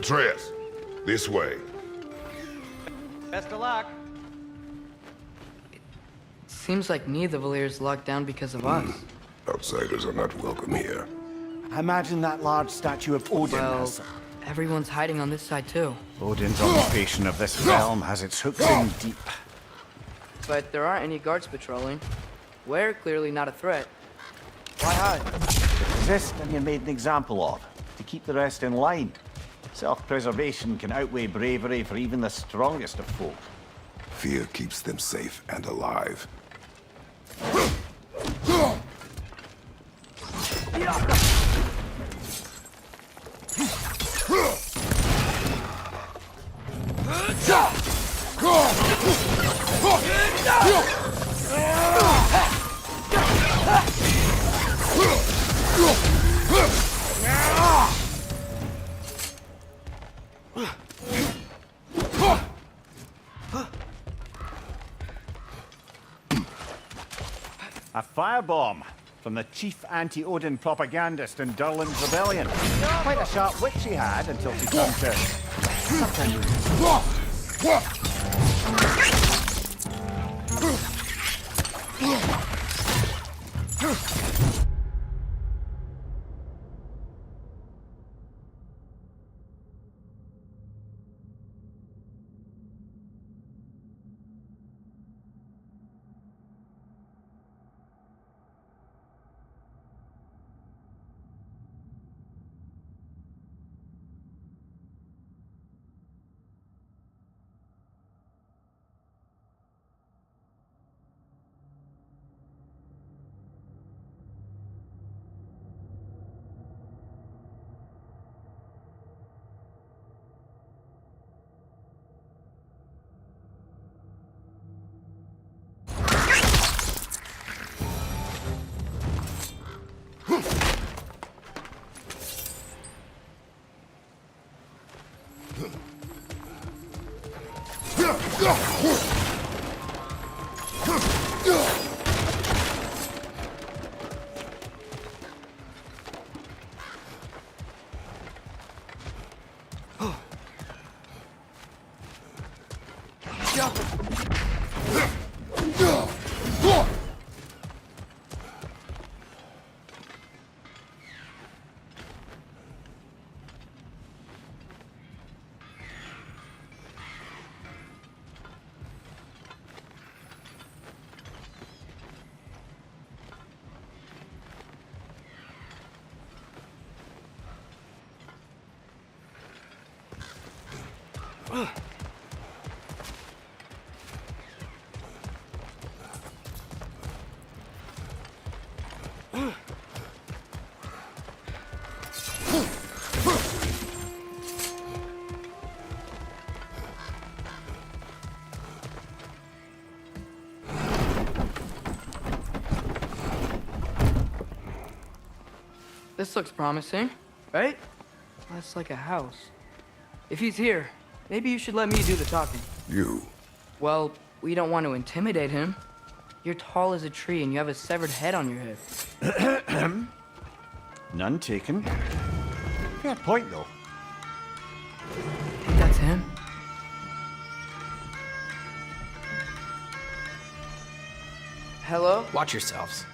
Atreus, this way. Best of luck. Seems like neither Valyr's locked down because of us. Outsiders are not welcome here. Imagine that large statue of Odin. Well, everyone's hiding on this side too. Odin's occupation of this realm has its hooks in deep. But there aren't any guards patrolling. We're clearly not a threat. Why hide? Resist and you're made an example of, to keep the rest in line. Self-preservation can outweigh bravery for even the strongest of folk. Fear keeps them safe and alive. A firebomb from the chief anti-Odin propagandist in Durlin's rebellion. Quite a sharp wit she had until she turned to something. This looks promising, right? That's like a house. If he's here, maybe you should let me do the talking. You. Well, we don't want to intimidate him. You're tall as a tree and you have a severed head on your head. None taken. Fair point, though. Think that's him? Hello? Watch yourselves.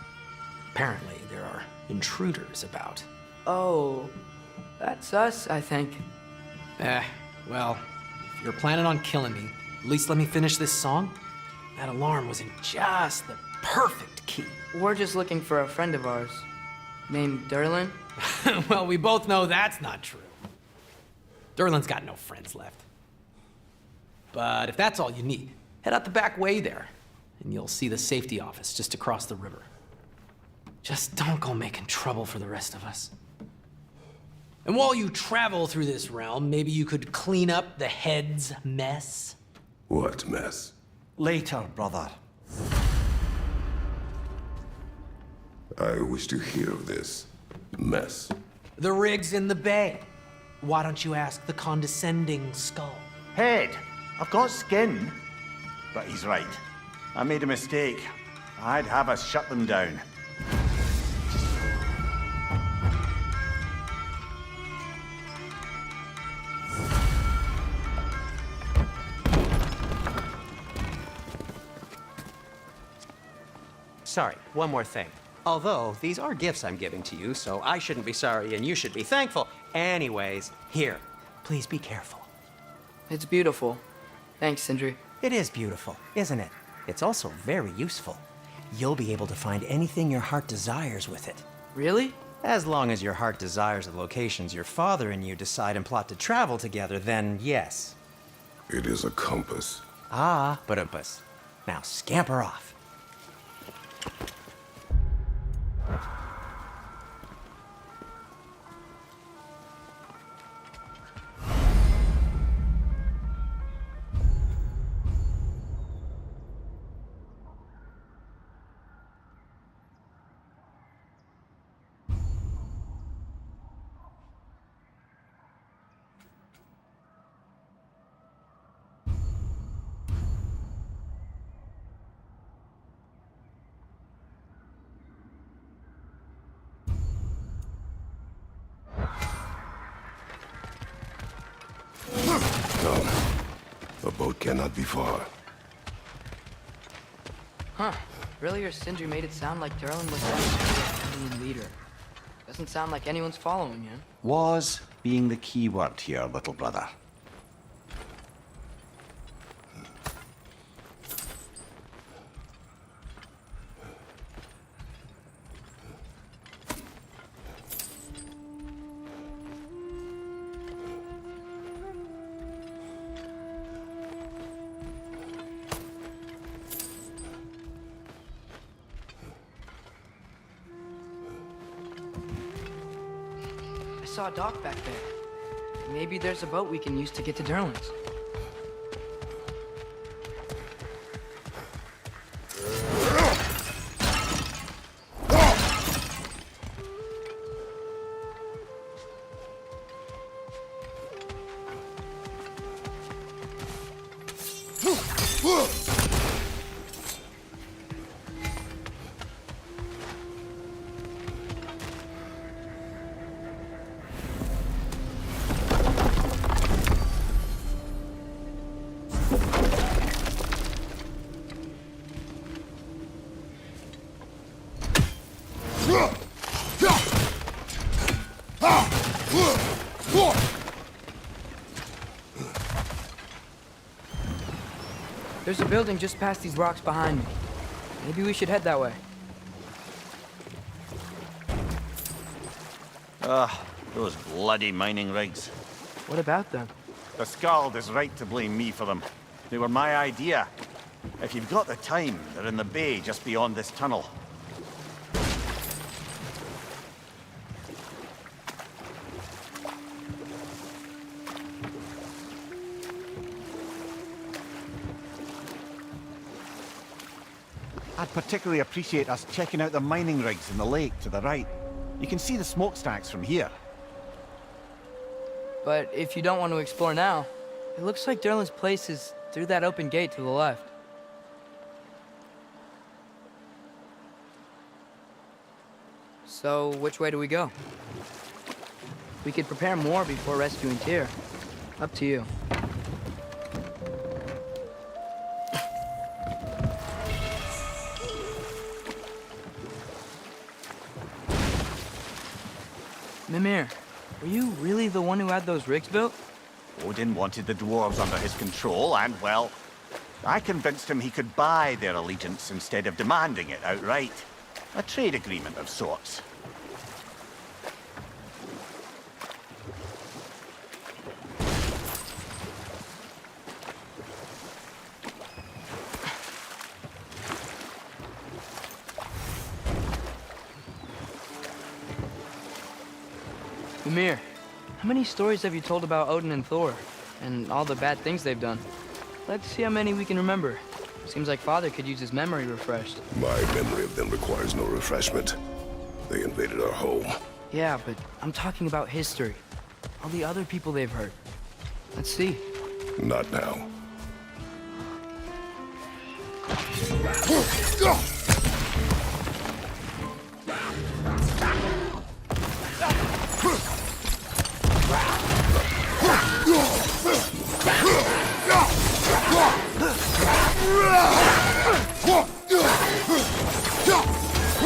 Apparently, there are intruders about. Oh, that's us, I think. Well, if you're planning on killing me, at least let me finish this song. That alarm was in just the perfect key. We're just looking for a friend of ours, named Durlin. Well, we both know that's not true. Durlin's got no friends left. But if that's all you need, head out the back way there, and you'll see the safety office just across the river. Just don't go making trouble for the rest of us. And while you travel through this realm, maybe you could clean up the head's mess? What mess? Later, brother. I wish to hear of this mess. The rig's in the bay. Why don't you ask the condescending skull? Head, I've got skin. But he's right. I made a mistake. I'd have us shut them down. sorry, one more thing. Although, these are gifts I'm giving to you, so I shouldn't be sorry and you should be thankful. Anyways, here, please be careful. It's beautiful. Thanks, Sindri. It is beautiful, isn't it? It's also very useful. You'll be able to find anything your heart desires with it. Really? As long as your heart desires the locations your father and you decide and plot to travel together, then yes. It is a compass. Ah, but umpus. Now scamper off. Come. The boat cannot be far. Huh. Earlier, Sindri made it sound like Durlin was the Indian leader. Doesn't sound like anyone's following him. Was being the key word here, little brother. I saw a dock back there. Maybe there's a boat we can use to get to Durlin's. There's a building just past these rocks behind me. Maybe we should head that way. Those bloody mining rigs. What about them? The Skald is right to blame me for them. They were my idea. If you've got the time, they're in the bay just beyond this tunnel. I'd particularly appreciate us checking out the mining rigs in the lake to the right. You can see the smokestacks from here. But if you don't want to explore now, it looks like Durlin's place is through that open gate to the left. So, which way do we go? We could prepare more before rescuing Tyr. Up to you. Mimir, were you really the one who had those rigs built? Odin wanted the dwarves under his control, and, well, I convinced him he could buy their allegiance instead of demanding it outright. A trade agreement of sorts. Mimir, how many stories have you told about Odin and Thor, and all the bad things they've done? Let's see how many we can remember. Seems like Father could use his memory refreshed. My memory of them requires no refreshment. They invaded our home. Yeah, but I'm talking about history. All the other people they've hurt. Let's see. Not now.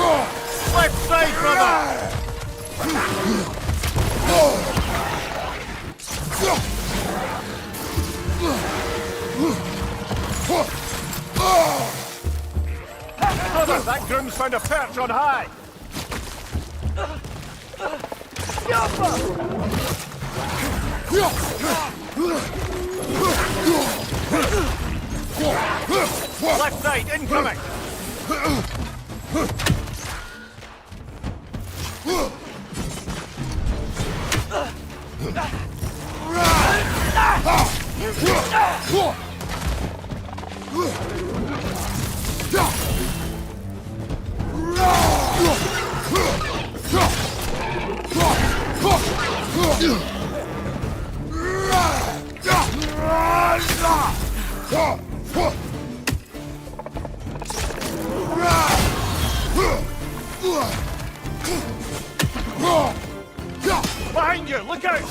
Left side, brother! Brother, that groom's found a perch on high! Left side, incoming! Behind you, look out!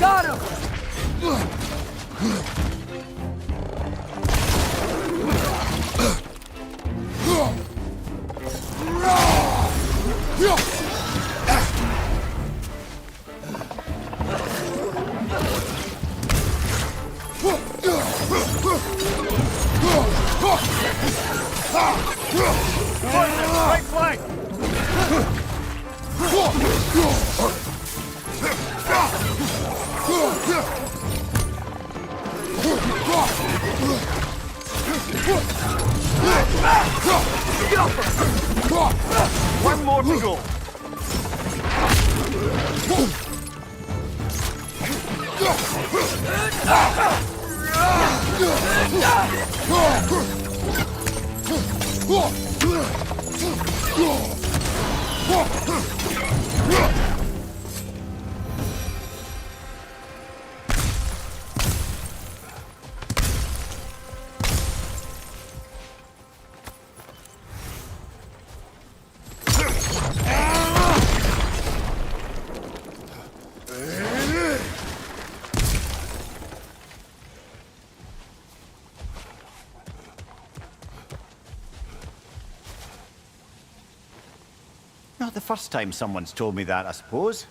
Got him! Right flank! One more to go. Not the first time someone's told me that, I suppose.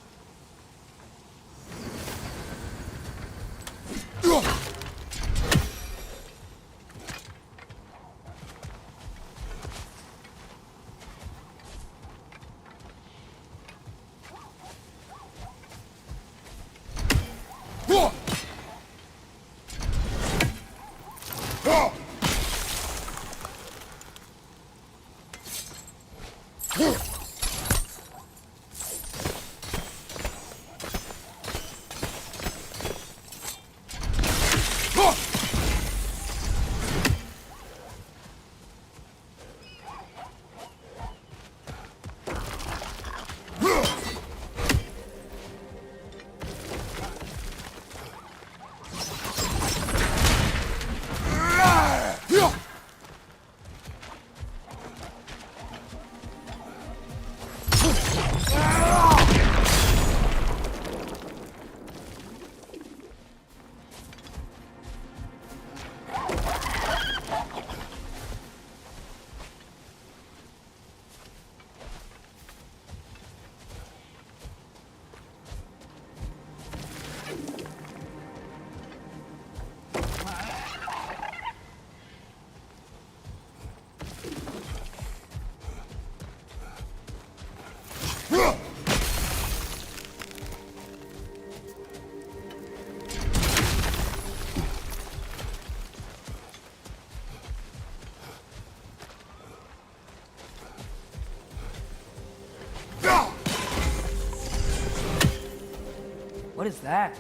What is that?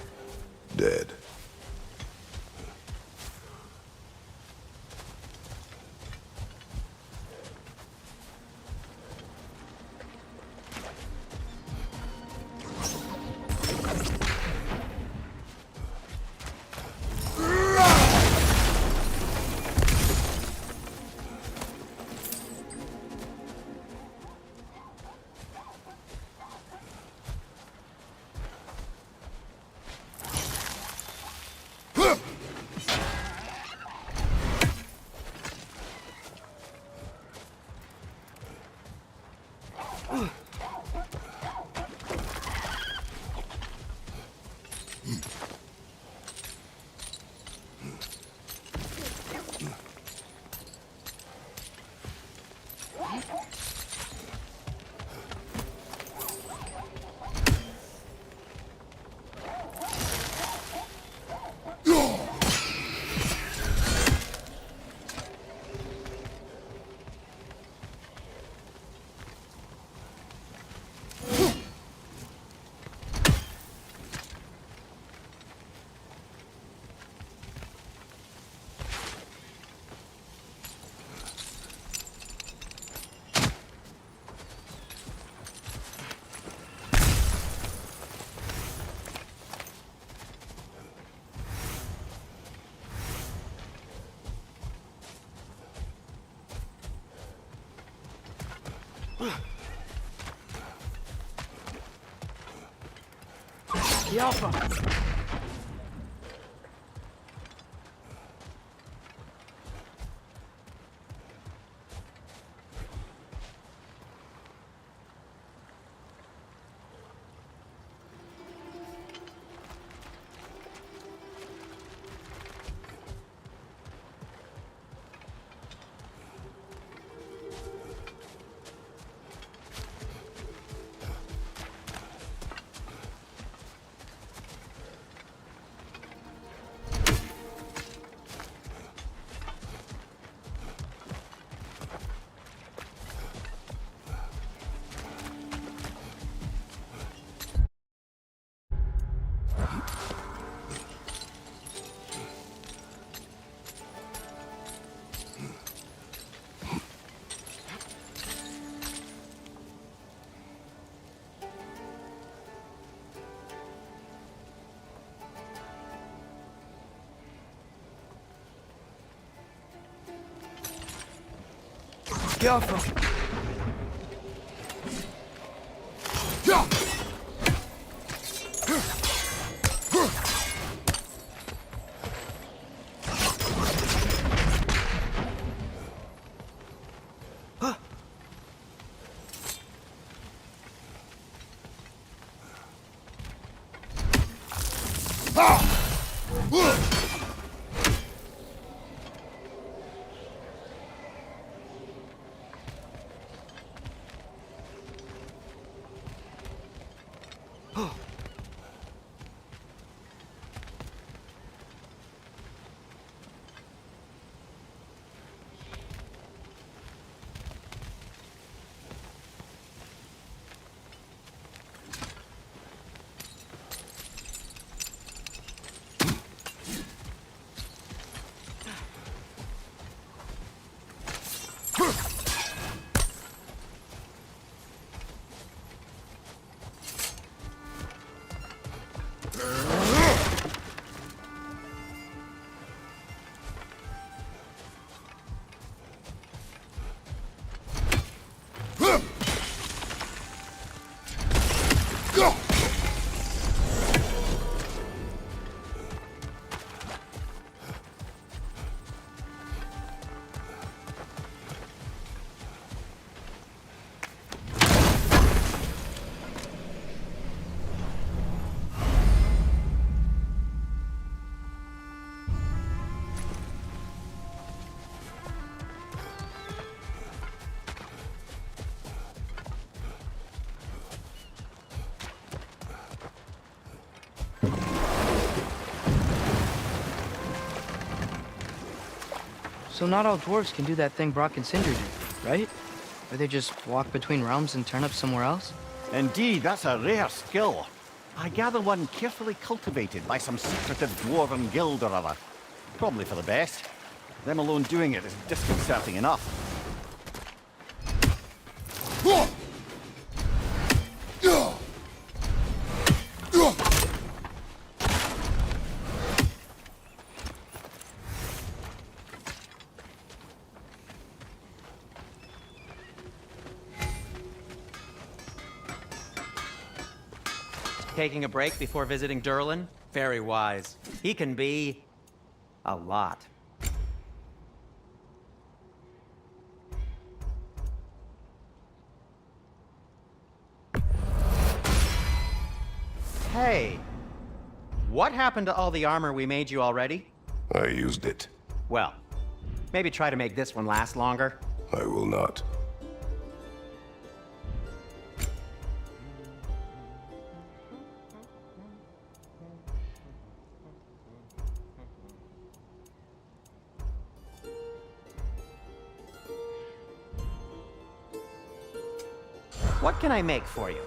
Dead. The Alpha! The Alpha! So not all dwarves can do that thing Brock and Cinder do, right? Or they just walk between realms and turn up somewhere else? Indeed, that's a rare skill. I gather one carefully cultivated by some secretive dwarven guild or other. Probably for the best. Them alone doing it is disconcerting enough. Taking a break before visiting Durlin? Very wise. He can be a lot. Hey, what happened to all the armor we made you already? I used it. Well, maybe try to make this one last longer. I will not. What can I make for you?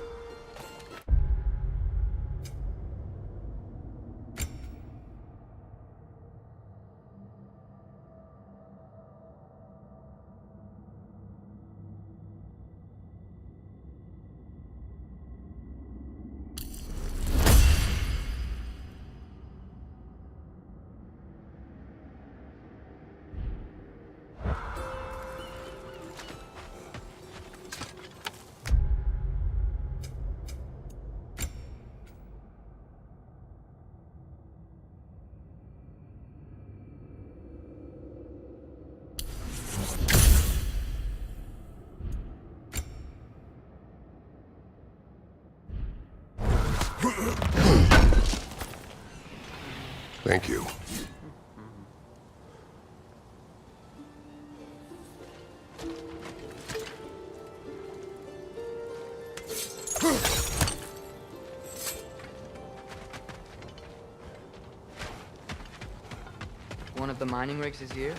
Thank you. One of the mining rigs is here?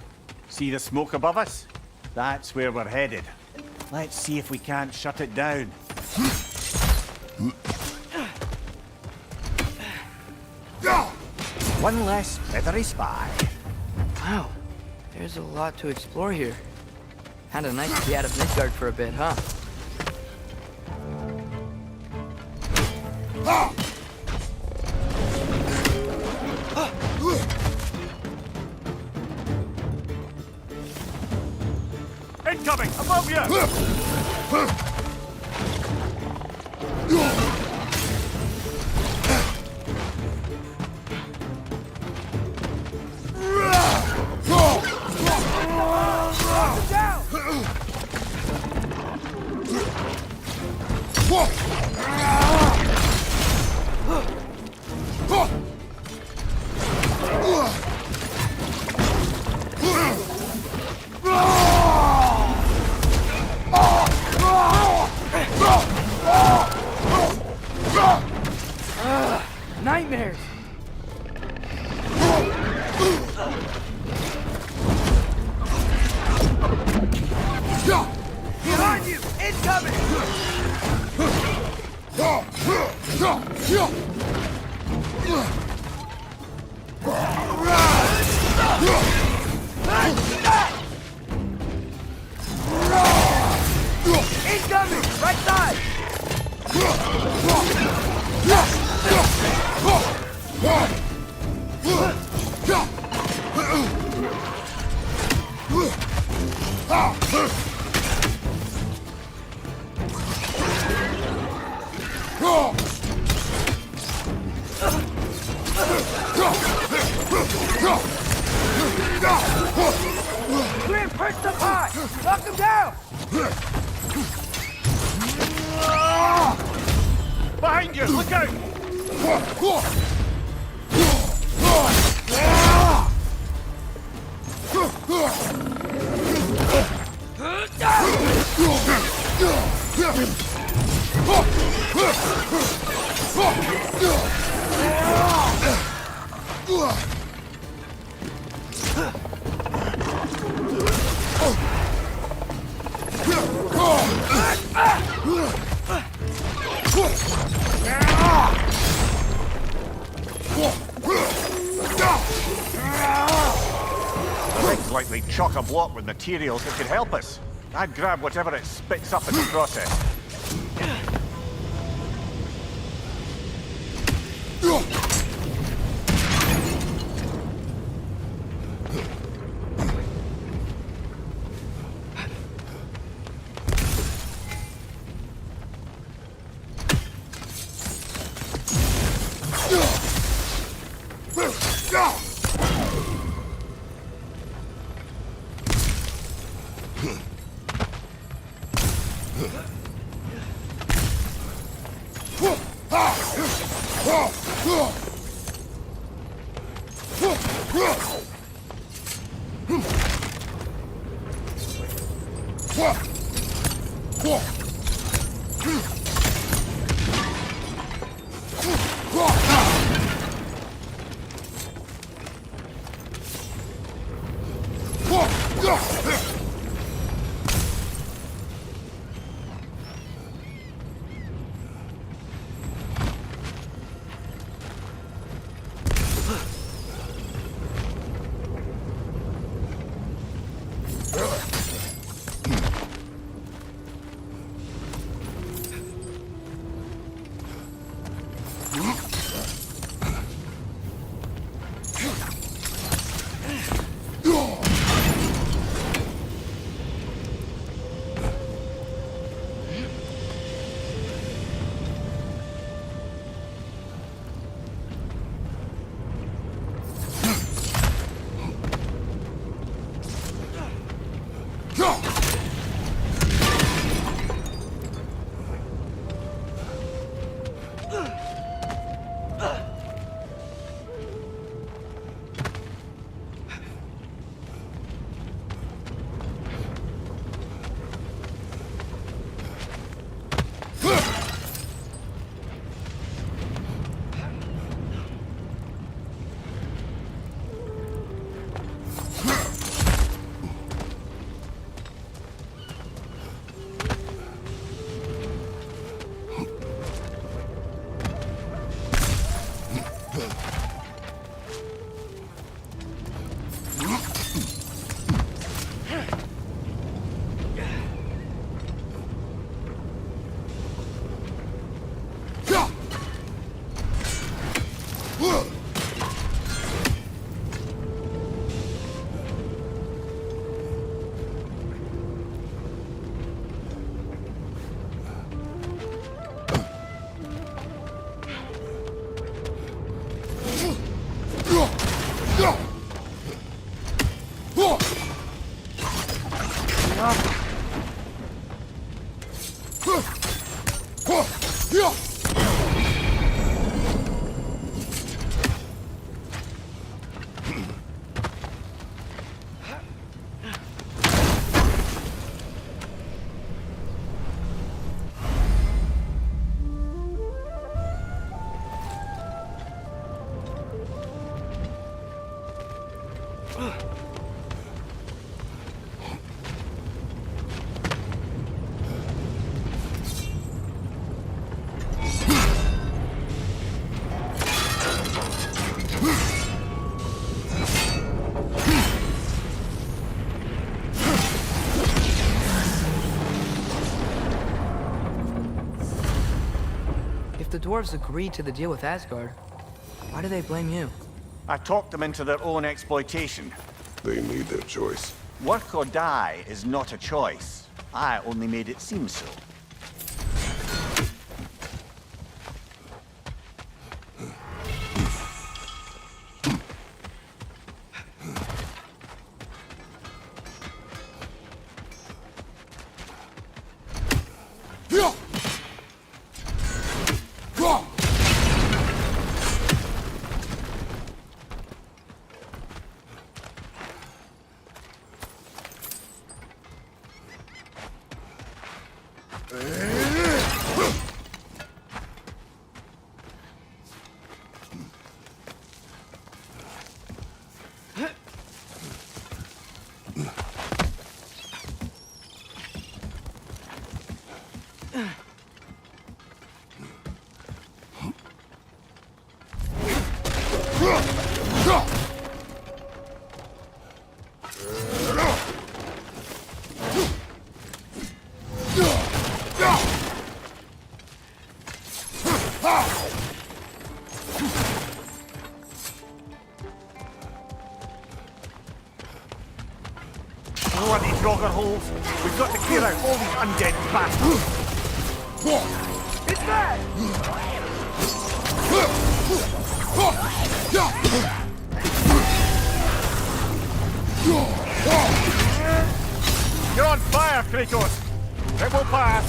See the smoke above us? That's where we're headed. Let's see if we can't shut it down. One less feathery spy. Wow, there's a lot to explore here. Kinda nice to be out of Midgard for a bit, huh? Incoming! Above you! Nightmares! Behind you! Incoming! Incoming! Right side! Clear, perch up high! Knock him down! Behind you! Look out! Things like they chock-a-block with materials that could help us. I'd grab whatever it spits up in the process. If the dwarves agreed to the deal with Asgard, why do they blame you? I talked them into their own exploitation. They made their choice. Work or die is not a choice. I only made it seem so. Bloody dogger holes! We've got to clear out all these undead bastards! It's bad! You're on fire, Kratos! It will pass!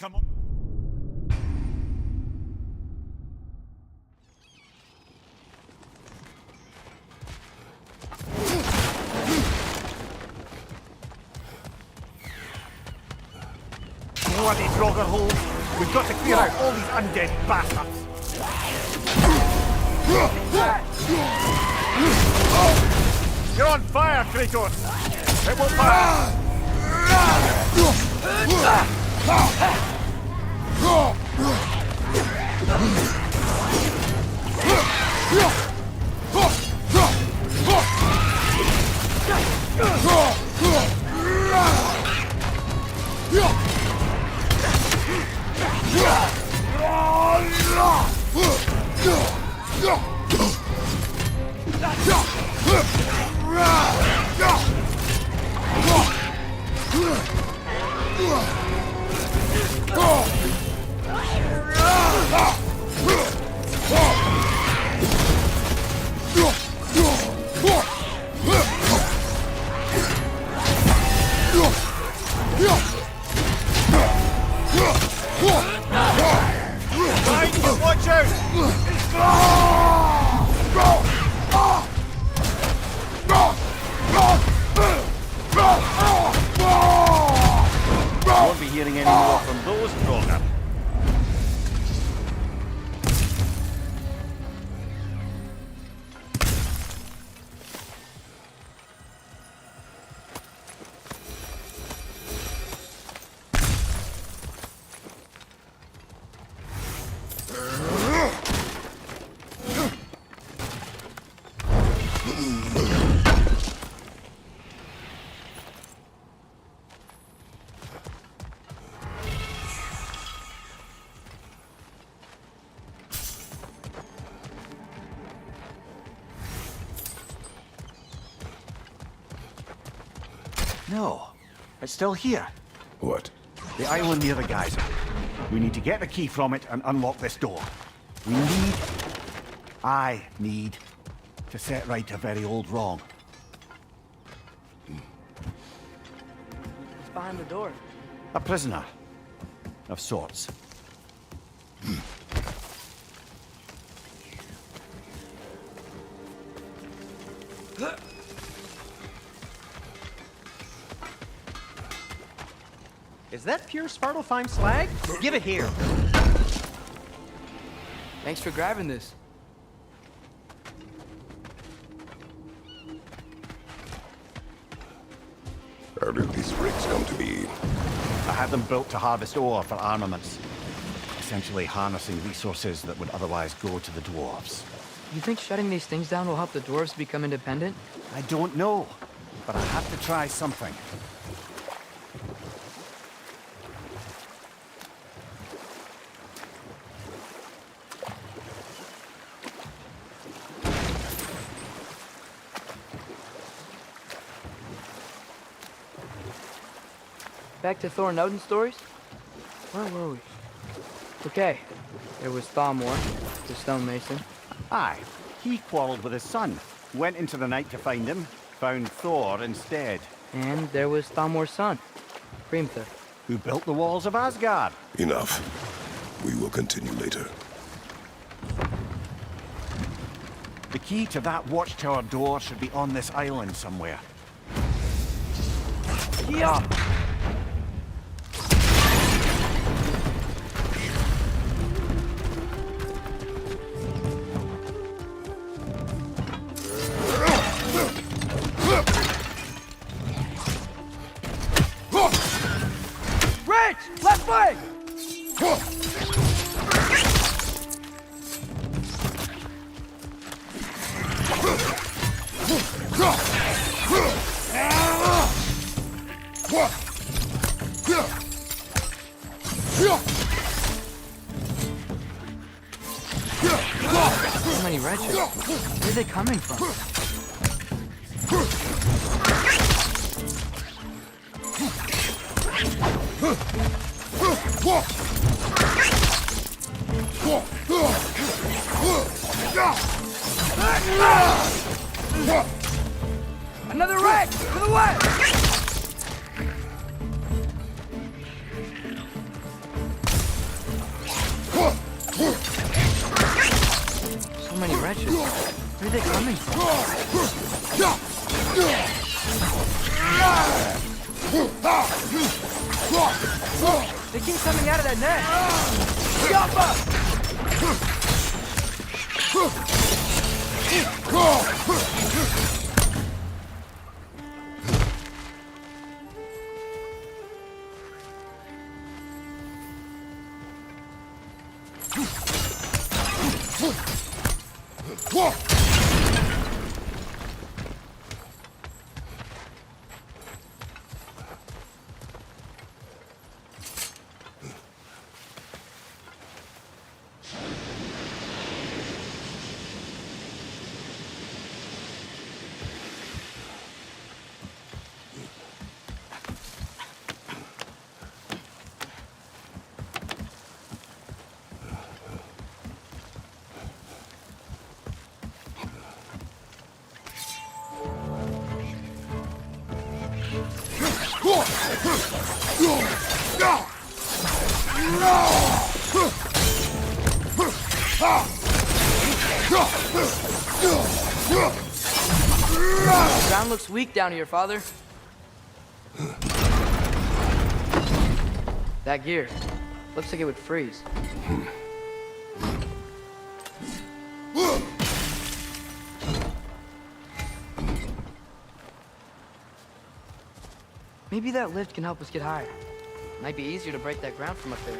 Come on. Bloody Draugr holes! We've got to clear out all these undead bastards! You're on fire, Kratos! It won't fire! Watch out! Won't be hearing any more from those Draugr. No, it's still here. What? The island near the geyser. We need to get the key from it and unlock this door. I need to set right a very old wrong. It's behind the door. A prisoner of sorts. Is that pure Svartalfheim slag? Give it here. Thanks for grabbing this. How did these rigs come to be? I had them built to harvest ore for armaments. Essentially harnessing resources that would otherwise go to the dwarves. You think shutting these things down will help the dwarves become independent? I don't know, but I have to try something. Back to Thor and Odin's stories? Where were we? Okay, there was Thalmor, the stonemason. Aye, he quarreled with his son. Went into the night to find him, found Thor instead. And there was Thalmor's son, Hrimthur. Who built the walls of Asgard. Enough. We will continue later. The key to that watchtower door should be on this island somewhere. Yeah! many wretches. Where are they coming from? Another wreck! To the left! So many wretches. Where are they coming from? They keep coming out of that net! Jump up! The ground looks weak down here, Father. That gear. Looks like it would freeze. Maybe that lift can help us get higher. Might be easier to break that ground from up there.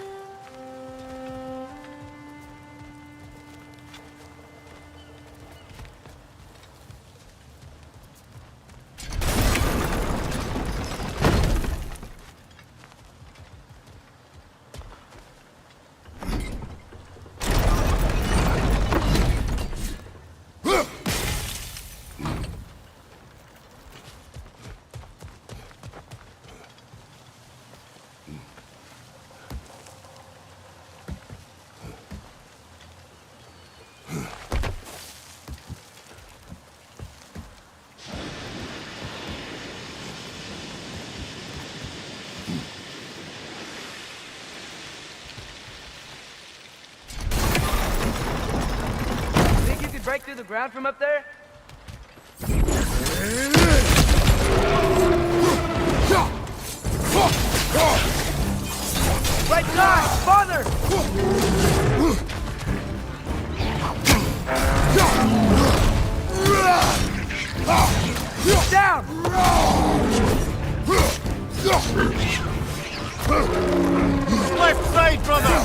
Think you could break through the ground from up there? Right side! Farther! Down! Left side, brother!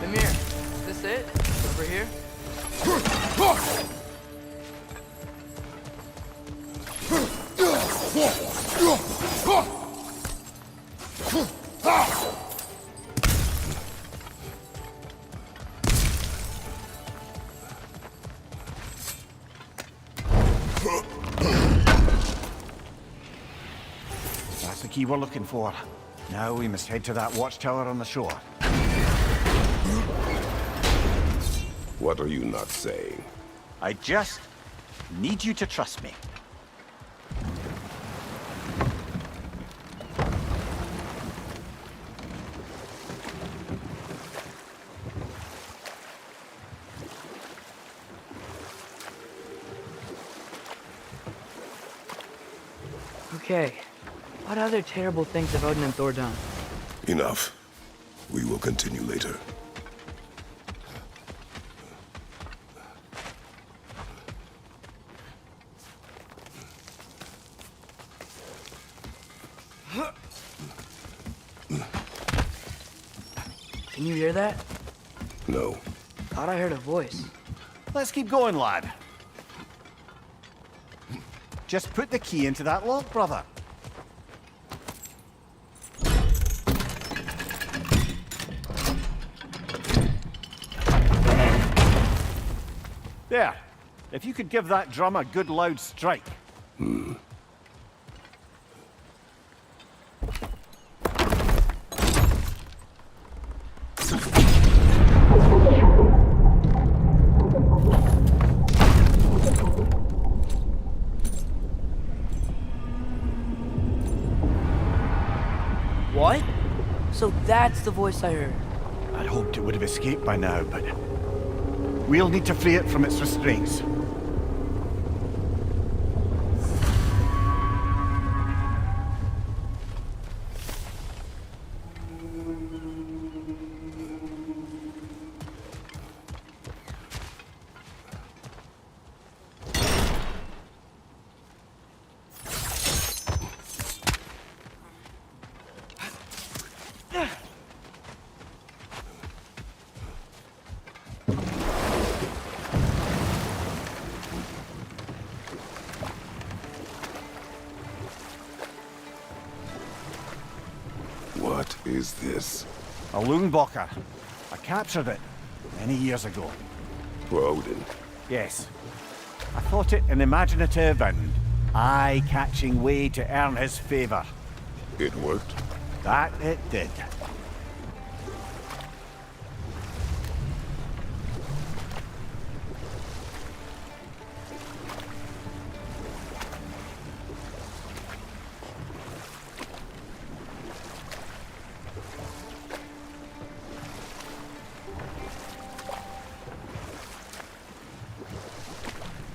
Mimir, is this it? Over here? That's the key we're looking for. Now we must head to that watchtower on the shore. What are you not saying? I just need you to trust me. Okay. What other terrible things have Odin and Thor done? Enough. We will continue later. Can you hear that? No. Thought I heard a voice. Let's keep going, lad. Just put the key into that lock, brother. There. If you could give that drum a good loud strike. What? So that's the voice I heard. I'd hoped it would have escaped by now, but we'll need to free it from its restraints. What is this? A Loonbocker. I captured it many years ago. For Odin. Yes. I thought it an imaginative and eye-catching way to earn his favor. It worked? That it did.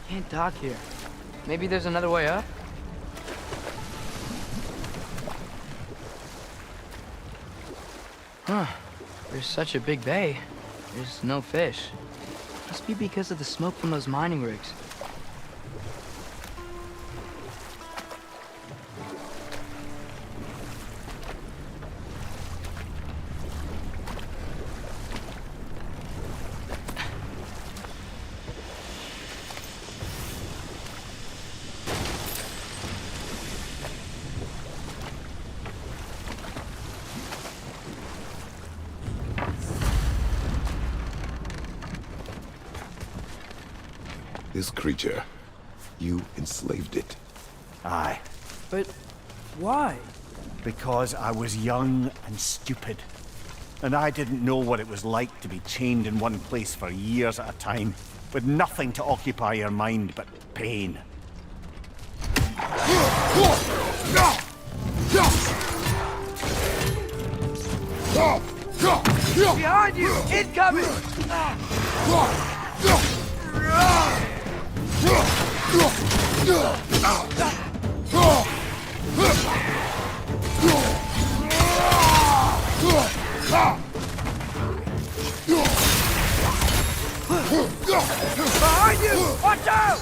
Can't dock here. Maybe there's another way up? Huh. There's such a big bay. There's no fish. Must be because of the smoke from those mining rigs. This creature, you enslaved it. Aye. But why? Because I was young and stupid. And I didn't know what it was like to be chained in one place for years at a time, with nothing to occupy your mind but pain. Behind you! Incoming! Behind you! Watch out!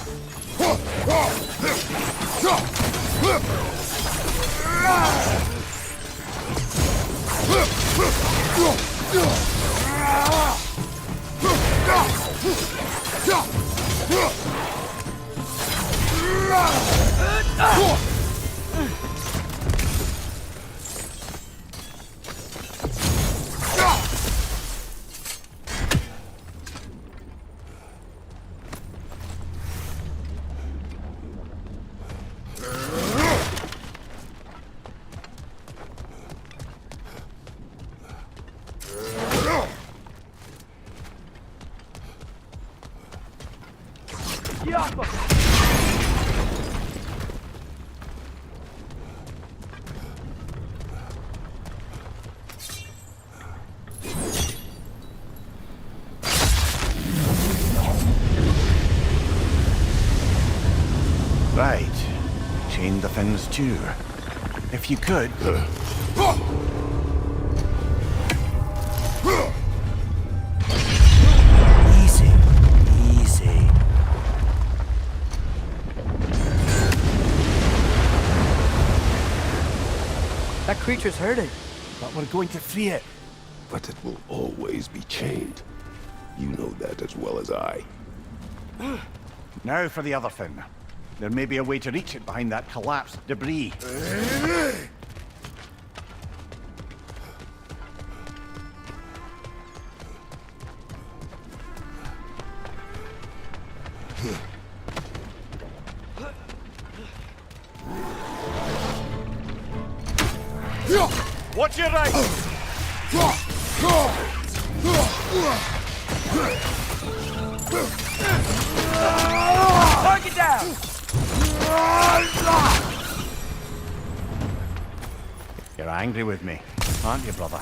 chained the fins too. If you could... Easy, easy. That creature's hurting. But we're going to free it. But it will always be chained. You know that as well as I. Now for the other fin. There may be a way to reach it behind that collapsed debris. Watch your right! Target down! You're angry with me, aren't you, brother?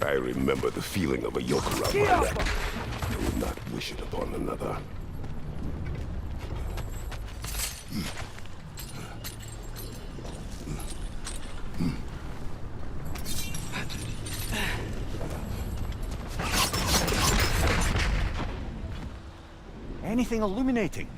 I remember the feeling of a yoke around my neck. I would not wish it upon another. Anything illuminating?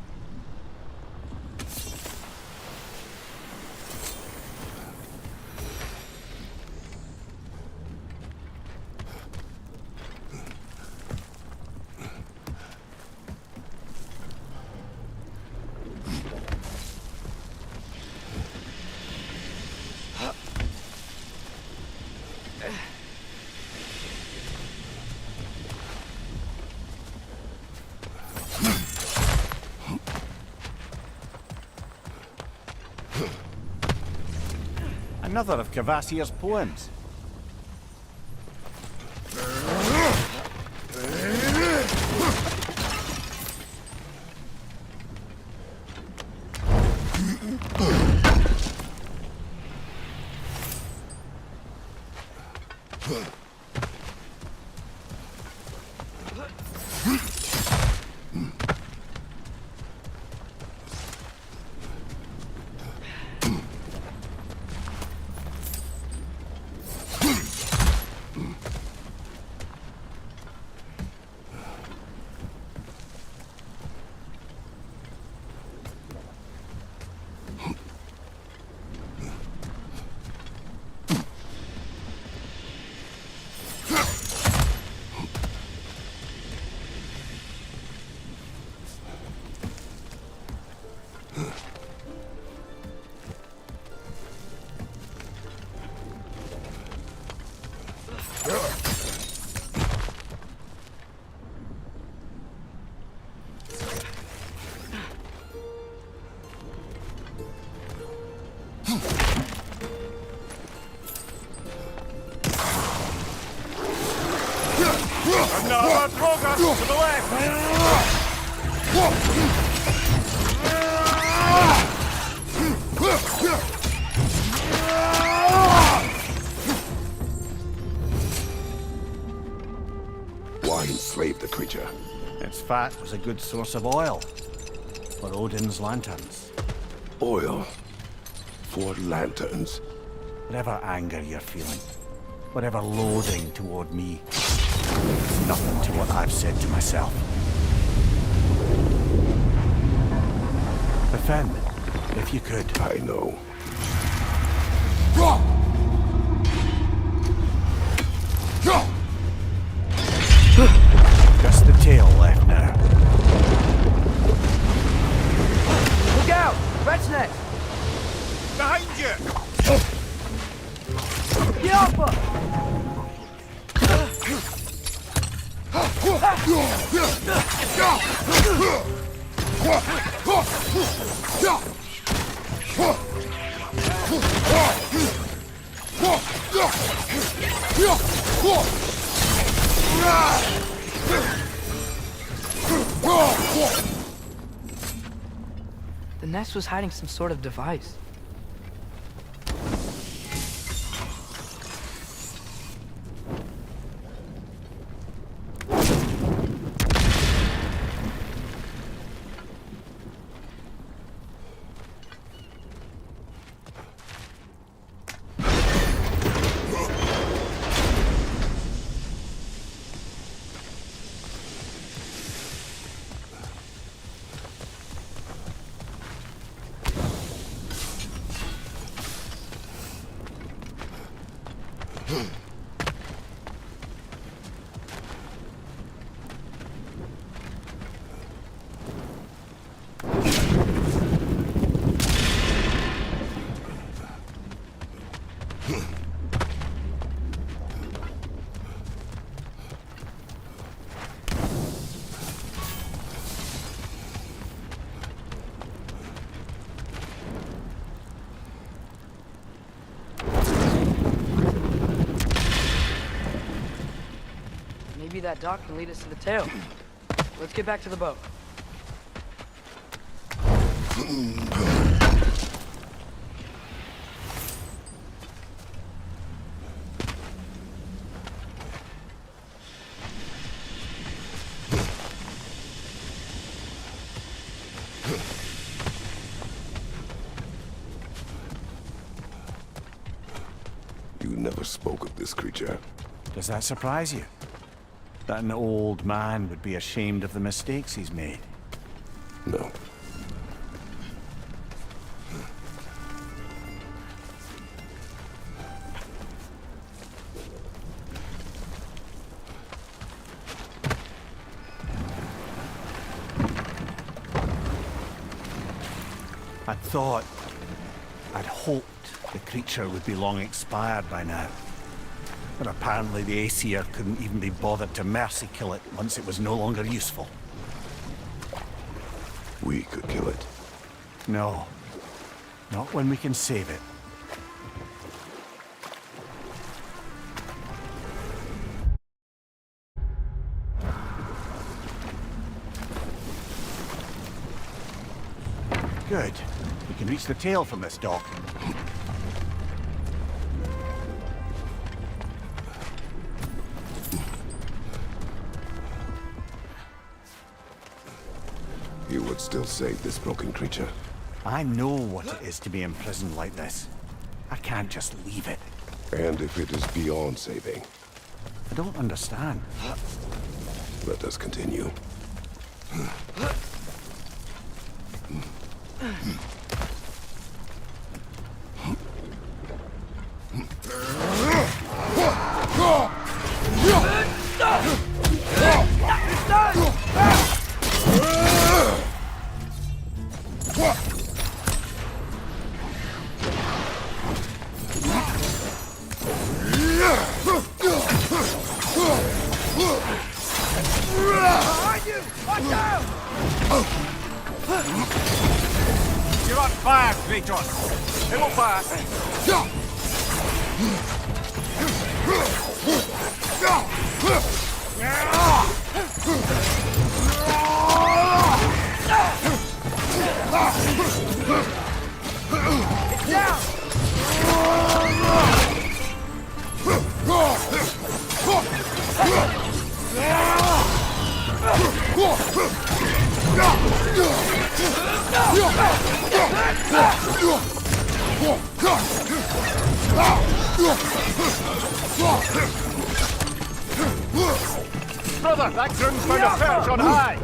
Another of Cavassier's poems. Another progress to the left! Why enslave the creature? Its fat was a good source of oil for Odin's lanterns. Oil. For lanterns. Whatever anger you're feeling, whatever loathing toward me, nothing to what I've said to myself. Defend, if you could. I know. Just the tail left now. Look out! Rat's next! Behind you! Get off her! The nest was hiding some sort of device. Maybe that dock can lead us to the tail. Let's get back to the boat. You never spoke of this creature. Does that surprise you? That an old man would be ashamed of the mistakes he's made? No. I'd hoped the creature would be long expired by now. But apparently the Aesir couldn't even be bothered to mercy kill it once it was no longer useful. We could kill it. No. Not when we can save it. Good. We can reach the tail from this dock. You would still save this broken creature. I know what it is to be imprisoned like this. I can't just leave it. And if it is beyond saving, I don't understand. let us continue. You're on fire, Kratos! It will pass! It's down! Brother, that groom's found a perch on high!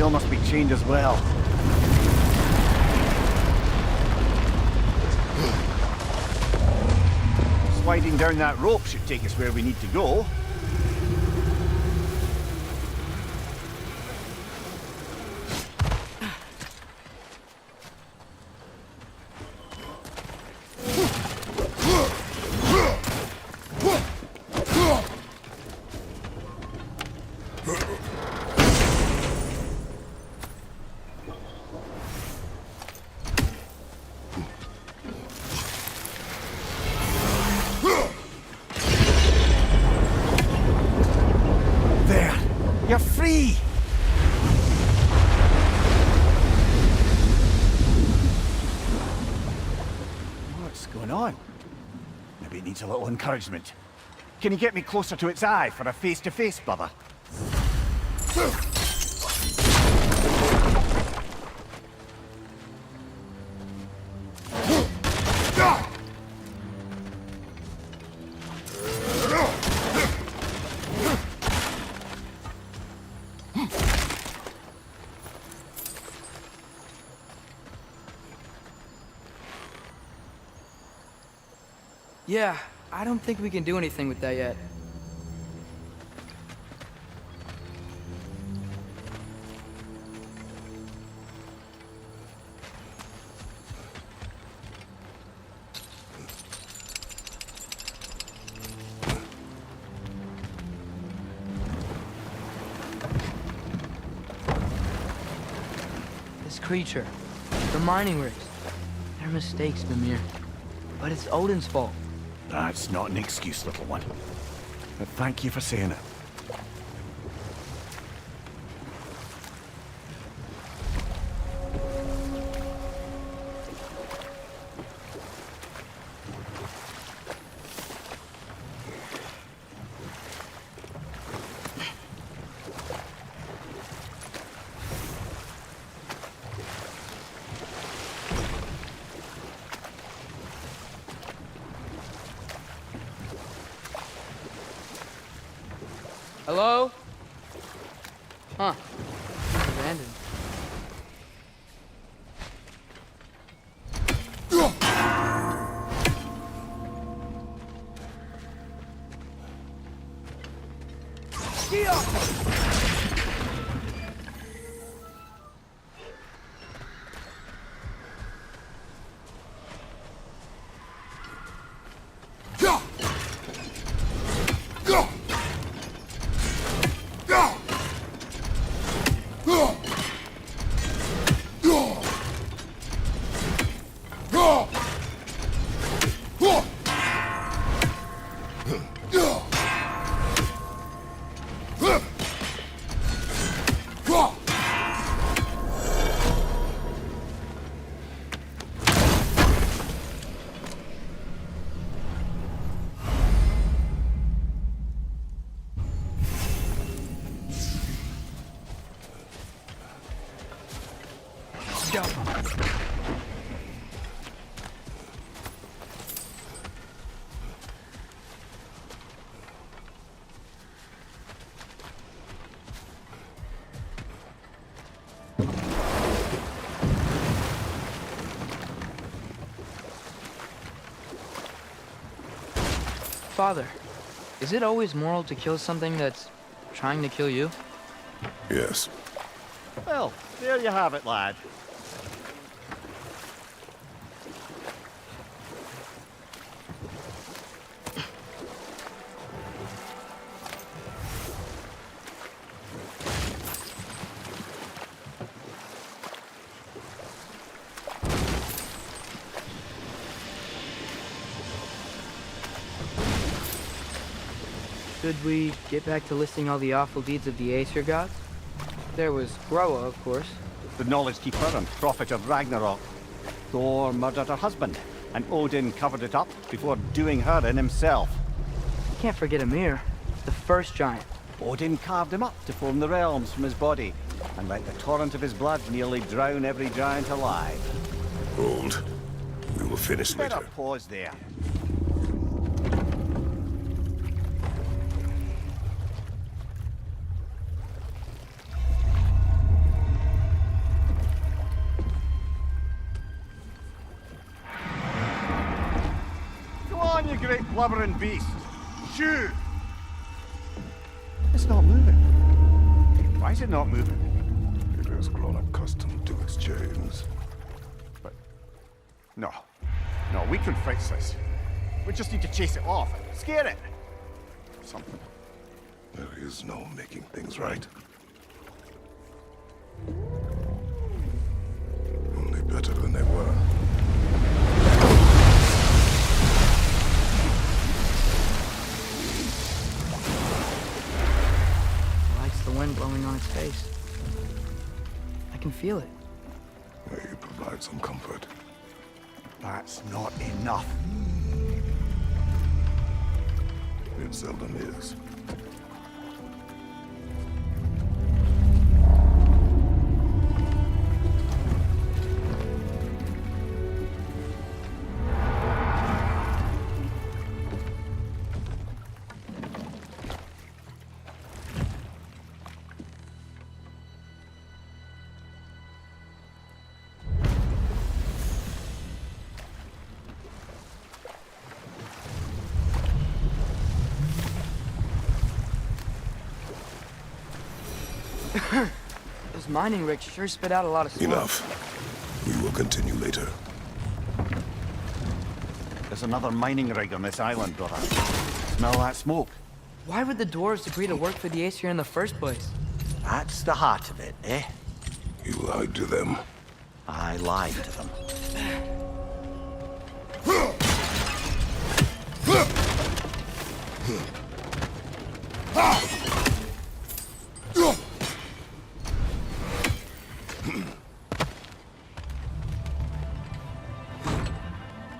tail must be chained as well. Sliding down that rope should take us where we need to go. You're free! What's going on? Maybe it needs a little encouragement. Can you get me closer to its eye for a face-to-face, brother? Yeah, I don't think we can do anything with that yet. This creature, the mining rigs, they're mistakes, Mimir. But it's Odin's fault. That's not an excuse, little one. But thank you for saying it. Hello? Huh. Abandoned. Ski off! Father, is it always moral to kill something that's trying to kill you? Yes. Well, there you have it, lad. Should we get back to listing all the awful deeds of the Aesir gods? There was Groa, of course. The Knowledge Keeper and prophet of Ragnarok. Thor murdered her husband, and Odin covered it up before doing her in himself. You can't forget Ymir, the first giant. Odin carved him up to form the realms from his body, and let the torrent of his blood nearly drown every giant alive. Hold. We will finish Better later. pause there. blubbering beast! Shoot! It's not moving. Why is it not moving? It has grown accustomed to its chains. But... No. No, we can fix this. We just need to chase it off. Scare it. Something. There is no making things right. Only better than they were. Likes the wind blowing on its face. I can feel it. May you provide some comfort. That's not enough. It seldom is. Those mining rigs sure spit out a lot of smoke. Enough. We will continue later. There's another mining rig on this island, brother. Smell that smoke? Why would the dwarves agree to work for the Aesir in the first place? That's the heart of it, eh? You lied to them. I lied to them.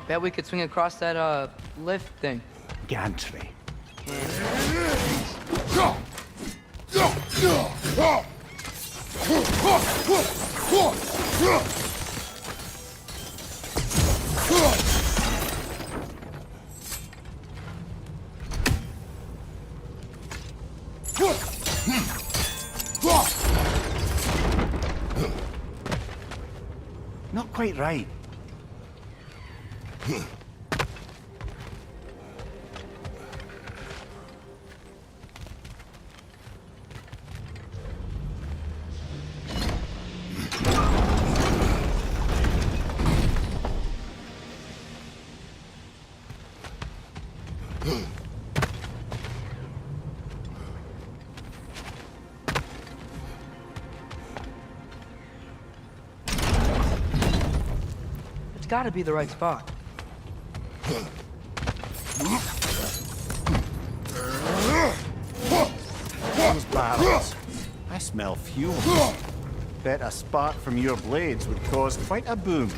Bet we could swing across that, lift thing. Gantry. Not quite right. It's gotta be the right spot. Those barrels. I smell fuel. Bet a spark from your blades would cause quite a boom.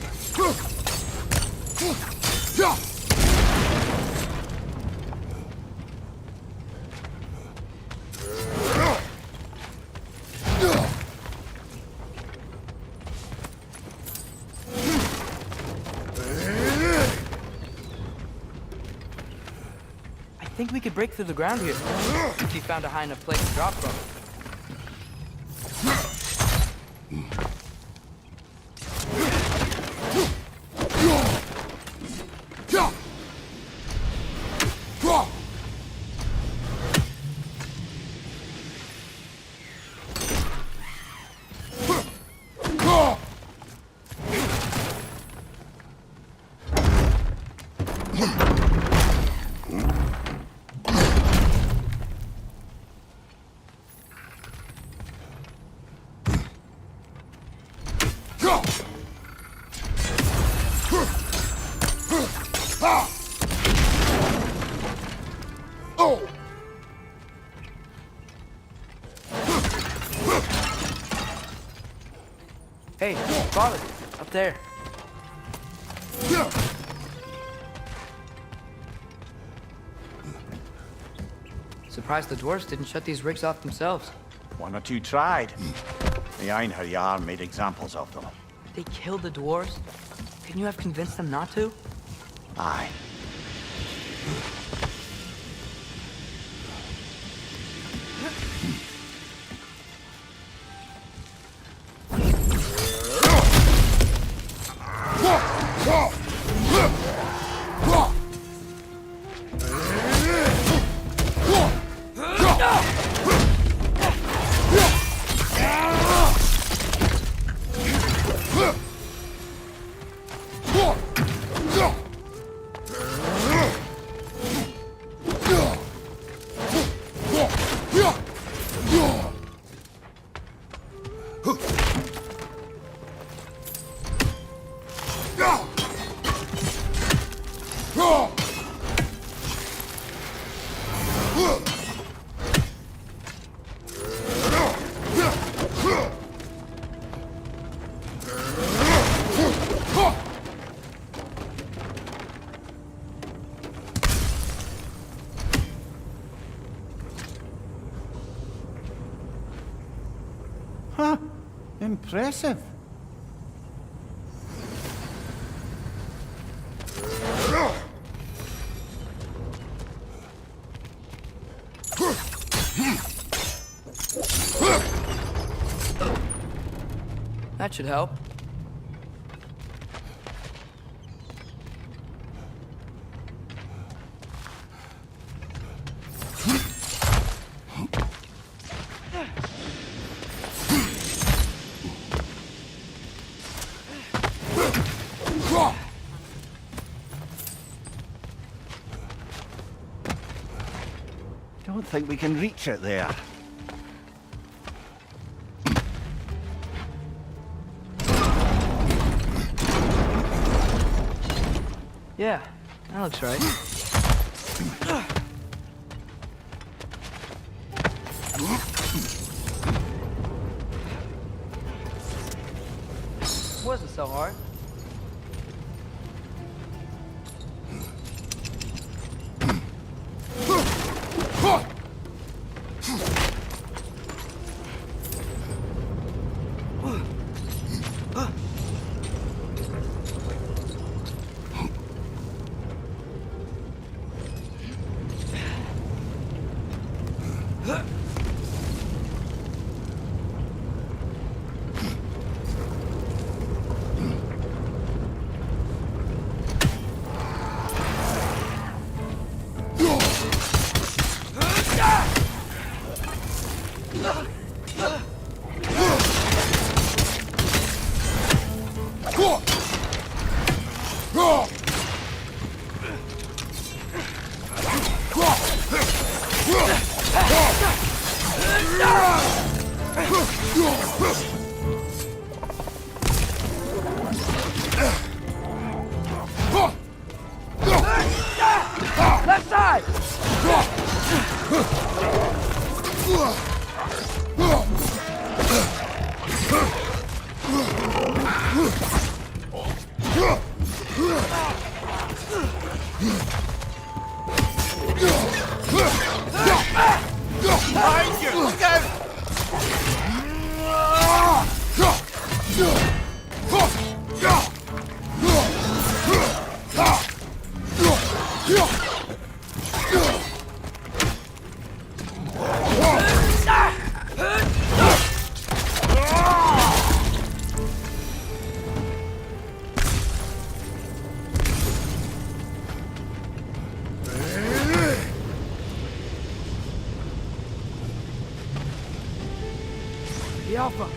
I think we could break through the ground here. If you found a high enough place to drop from. Hey, father, up there. Surprised the dwarves didn't shut these rigs off themselves. One or two tried. The Einherjar made examples of them. They killed the dwarves? Couldn't you have convinced them not to? Aye. Huh. Impressive. That should help. Don't think we can reach it there. Yeah, that looks right. Wasn't so hard. Left side! Behind you! Look out! The Alpha.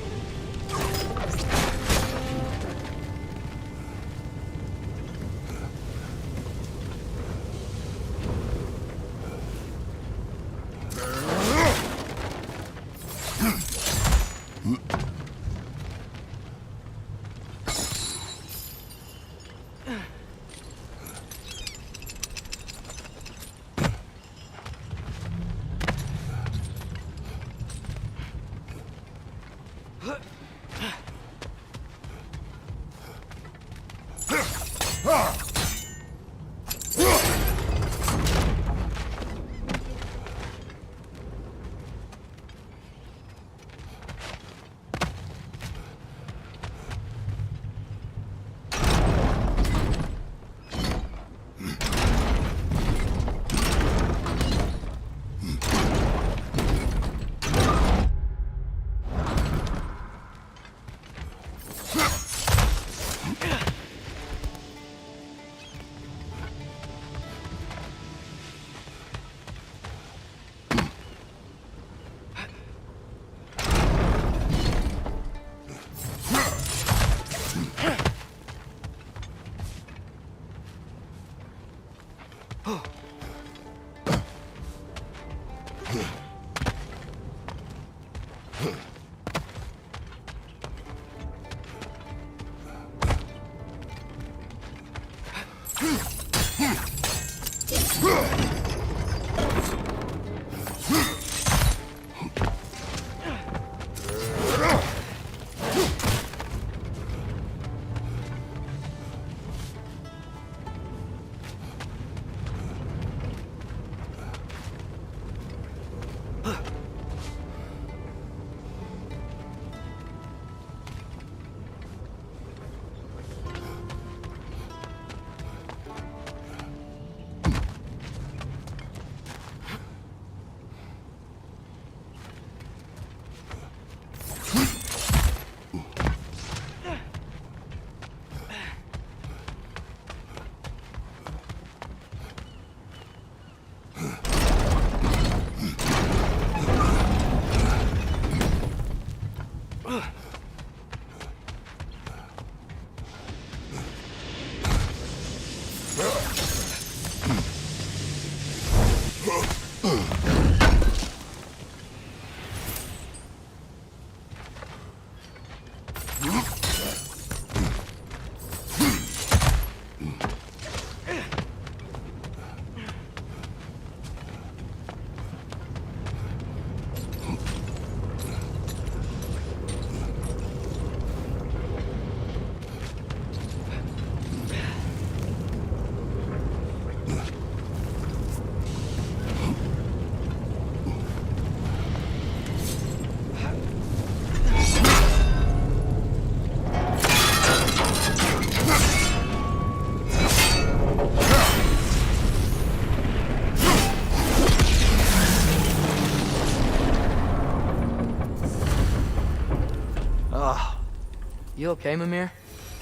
You okay, Mimir?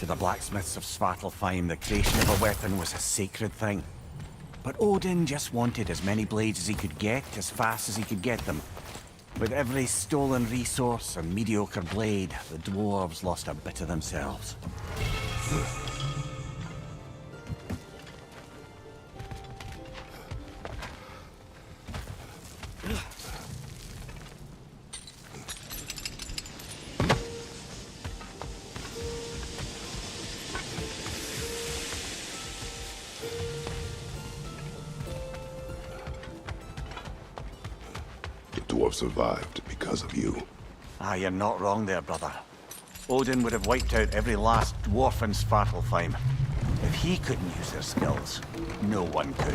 To the blacksmiths of Svartalfheim, the creation of a weapon was a sacred thing. But Odin just wanted as many blades as he could get, as fast as he could get them. With every stolen resource and mediocre blade, the dwarves lost a bit of themselves. The dwarf survived because of you. Ah, you're not wrong there, brother. Odin would have wiped out every last dwarf in Svartalfheim. If he couldn't use their skills, no one could.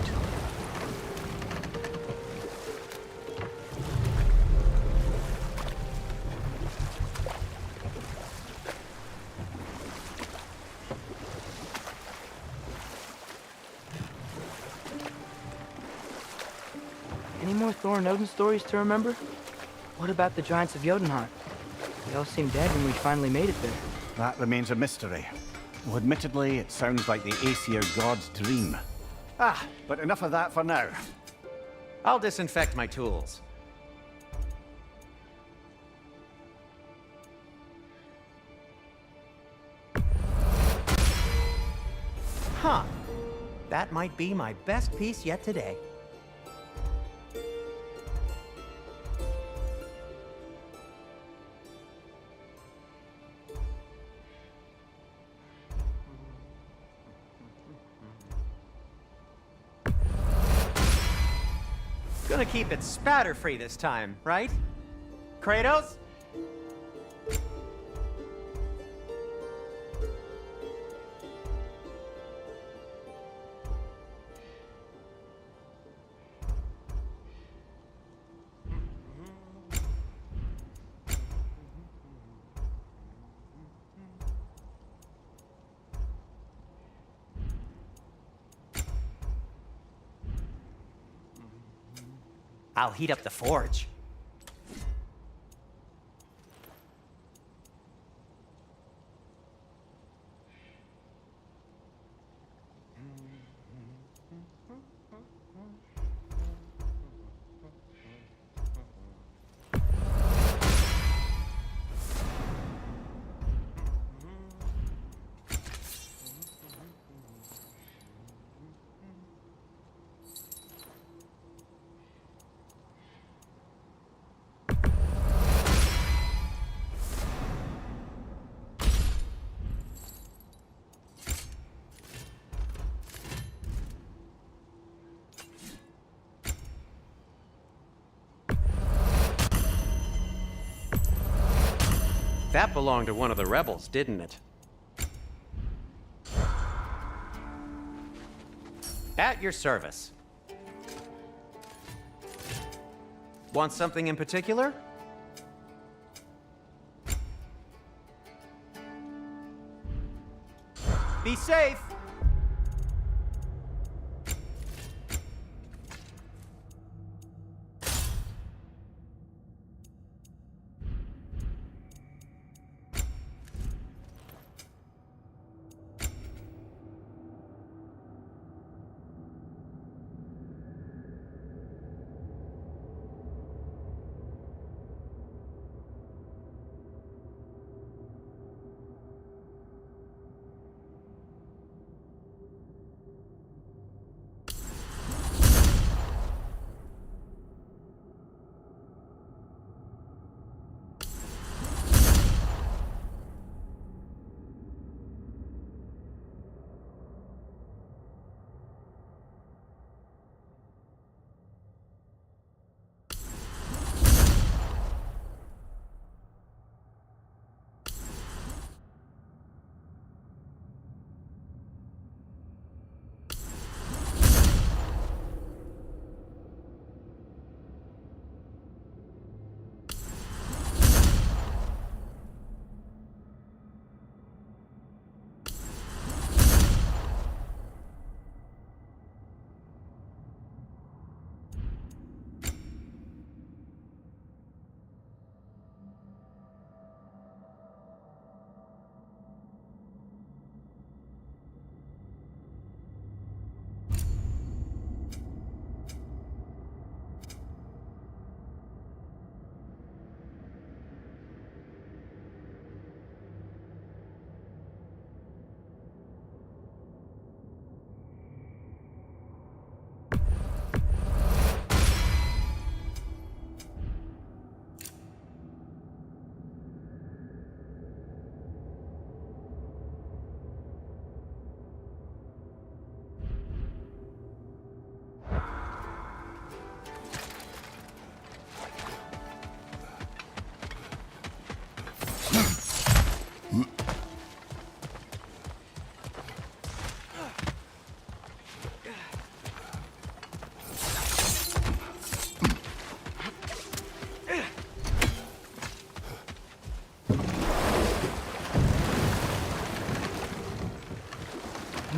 Any more Thor and Odin stories to remember? What about the giants of Jotunheim? They all seemed dead when we finally made it there. That remains a mystery. Well, admittedly, it sounds like the Aesir god's dream. Ah, but enough of that for now. I'll disinfect my tools. Huh. That might be my best piece yet today. Gonna keep it spatter-free this time, right? Kratos? I'll heat up the forge. That belonged to one of the rebels, didn't it? At your service. Want something in particular? Be safe!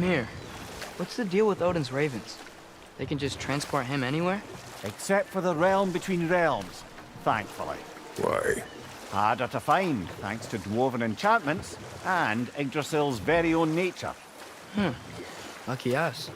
Ymir, what's the deal with Odin's ravens? They can just transport him anywhere? Except for the realm between realms, thankfully. Why? Harder to find, thanks to dwarven enchantments and Yggdrasil's very own nature. Lucky us.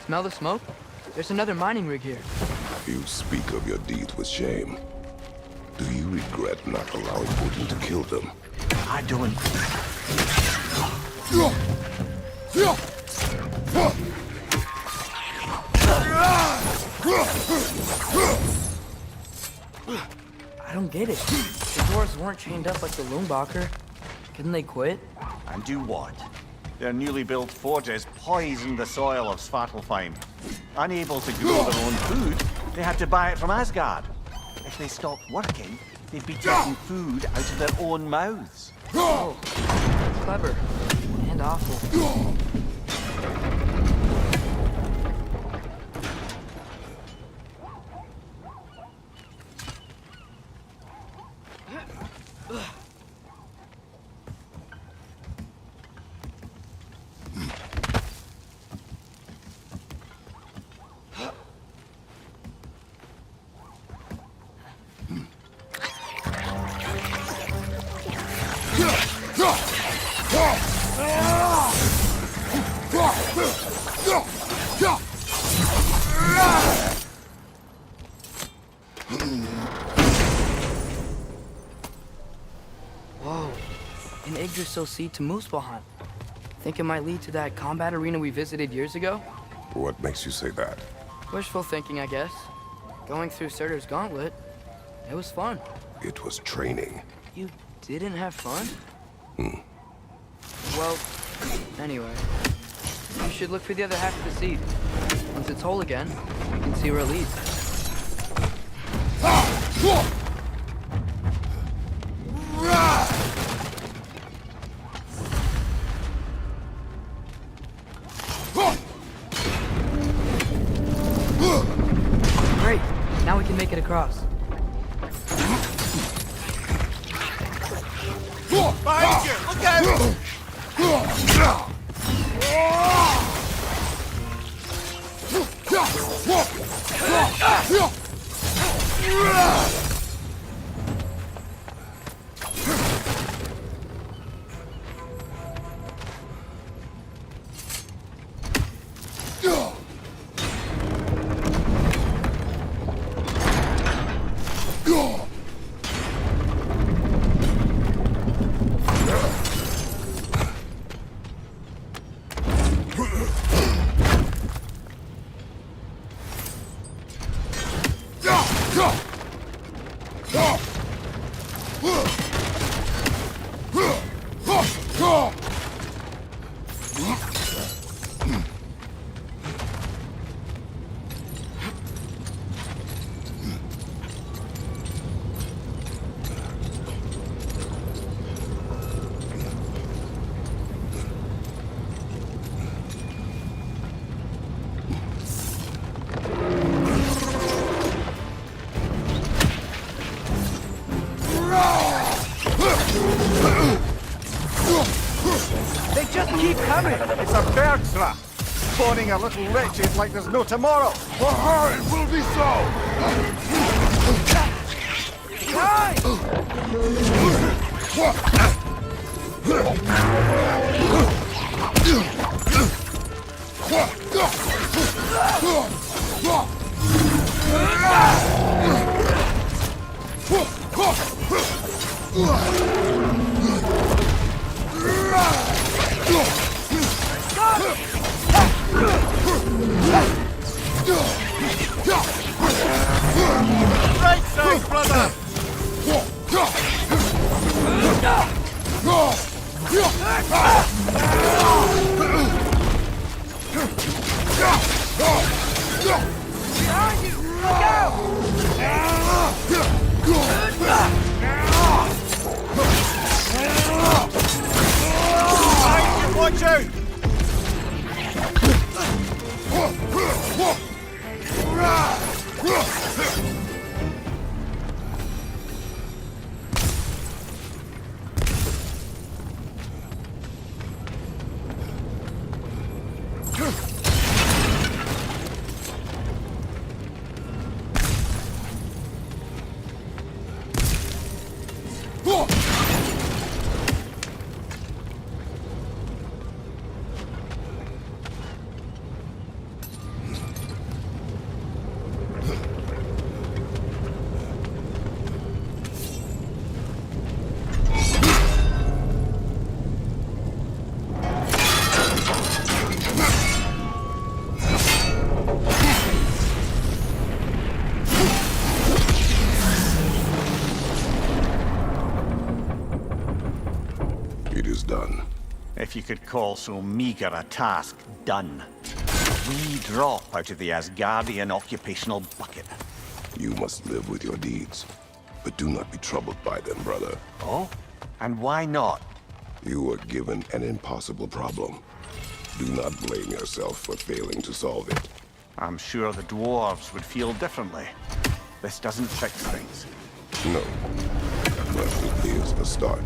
Smell the smoke? There's another mining rig here. You speak of your deeds with shame. Do you regret not allowing Odin to kill them? I don't. I don't get it. The dwarves weren't chained up like the Loombacher. Couldn't they quit? And do what? Their newly built forges poisoned the soil of Svartalfheim. Unable to grow their own food, they had to buy it from Asgard. If they stopped working, they'd be taking food out of their own mouths. Oh, clever. And awful. Whoa, an Yggdrasil seed to Muspelheim. Think it might lead to that combat arena we visited years ago? What makes you say that? Wishful thinking, I guess. Going through Surtur's gauntlet, it was fun. It was training. You didn't have fun? Well, anyway, you should look for the other half of the seed. Once it's whole again, we can see where it leads. Great, now we can make it across. Behind you! Look out! Hydra! Spawning a little wretched like there's no tomorrow! For her, it will be so! Right side, brother! Behind you! Look out! Watch out! It is done. If you could call so meager a task done. We drop out of the Asgardian occupational bucket. You must live with your deeds. But do not be troubled by them, brother. Oh? And why not? You were given an impossible problem. Do not blame yourself for failing to solve it. I'm sure the dwarves would feel differently. This doesn't fix things. No. But it is a start.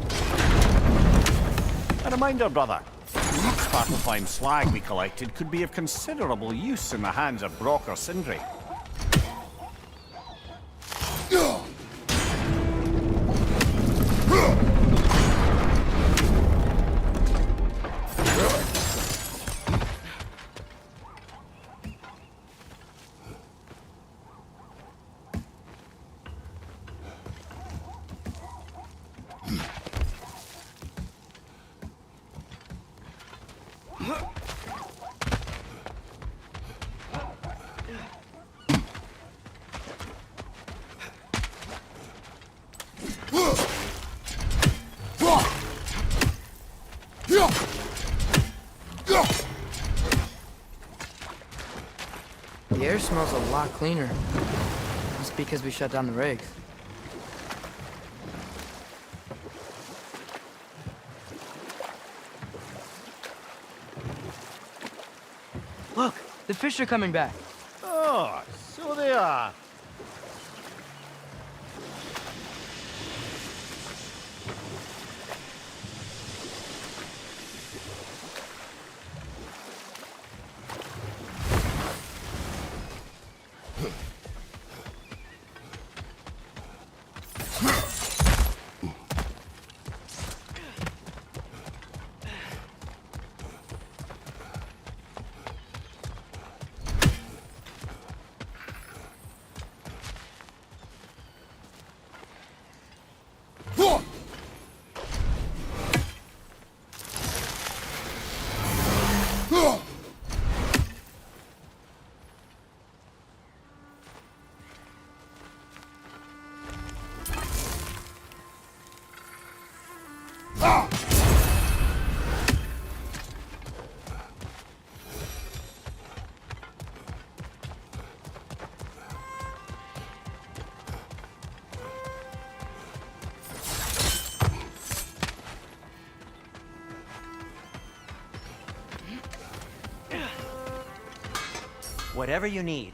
A reminder, brother. The Svartalfheim slag we collected could be of considerable use in the hands of Brock or Sindri. The air smells a lot cleaner. Must be because we shut down the rigs. Look, the fish are coming back. Oh, so they are. Whatever you need.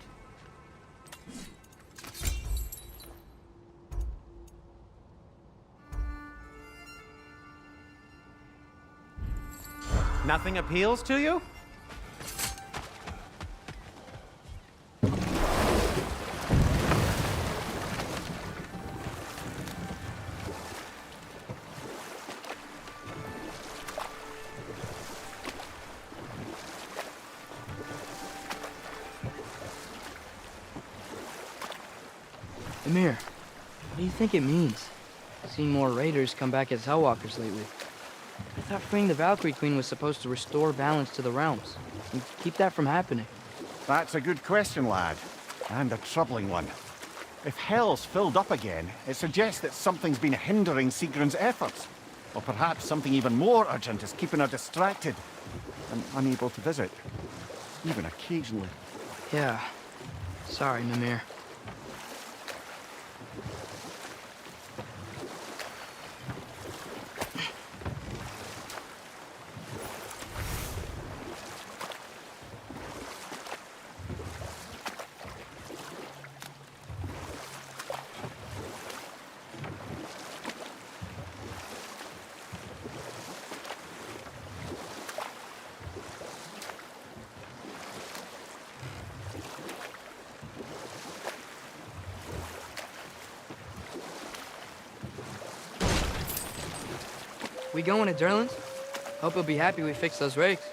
Nothing appeals to you? Emir, what do you think it means? Seeing more raiders come back as Hellwalkers lately. I thought freeing the Valkyrie Queen was supposed to restore balance to the realms and keep that from happening. That's a good question, lad. And a troubling one. If Hell's filled up again, it suggests that something's been hindering Sigrun's efforts. Or perhaps something even more urgent is keeping her distracted and unable to visit. Even occasionally. Yeah. Sorry, Mimir. We going to Durlin's? Hope he'll be happy we fixed those rakes.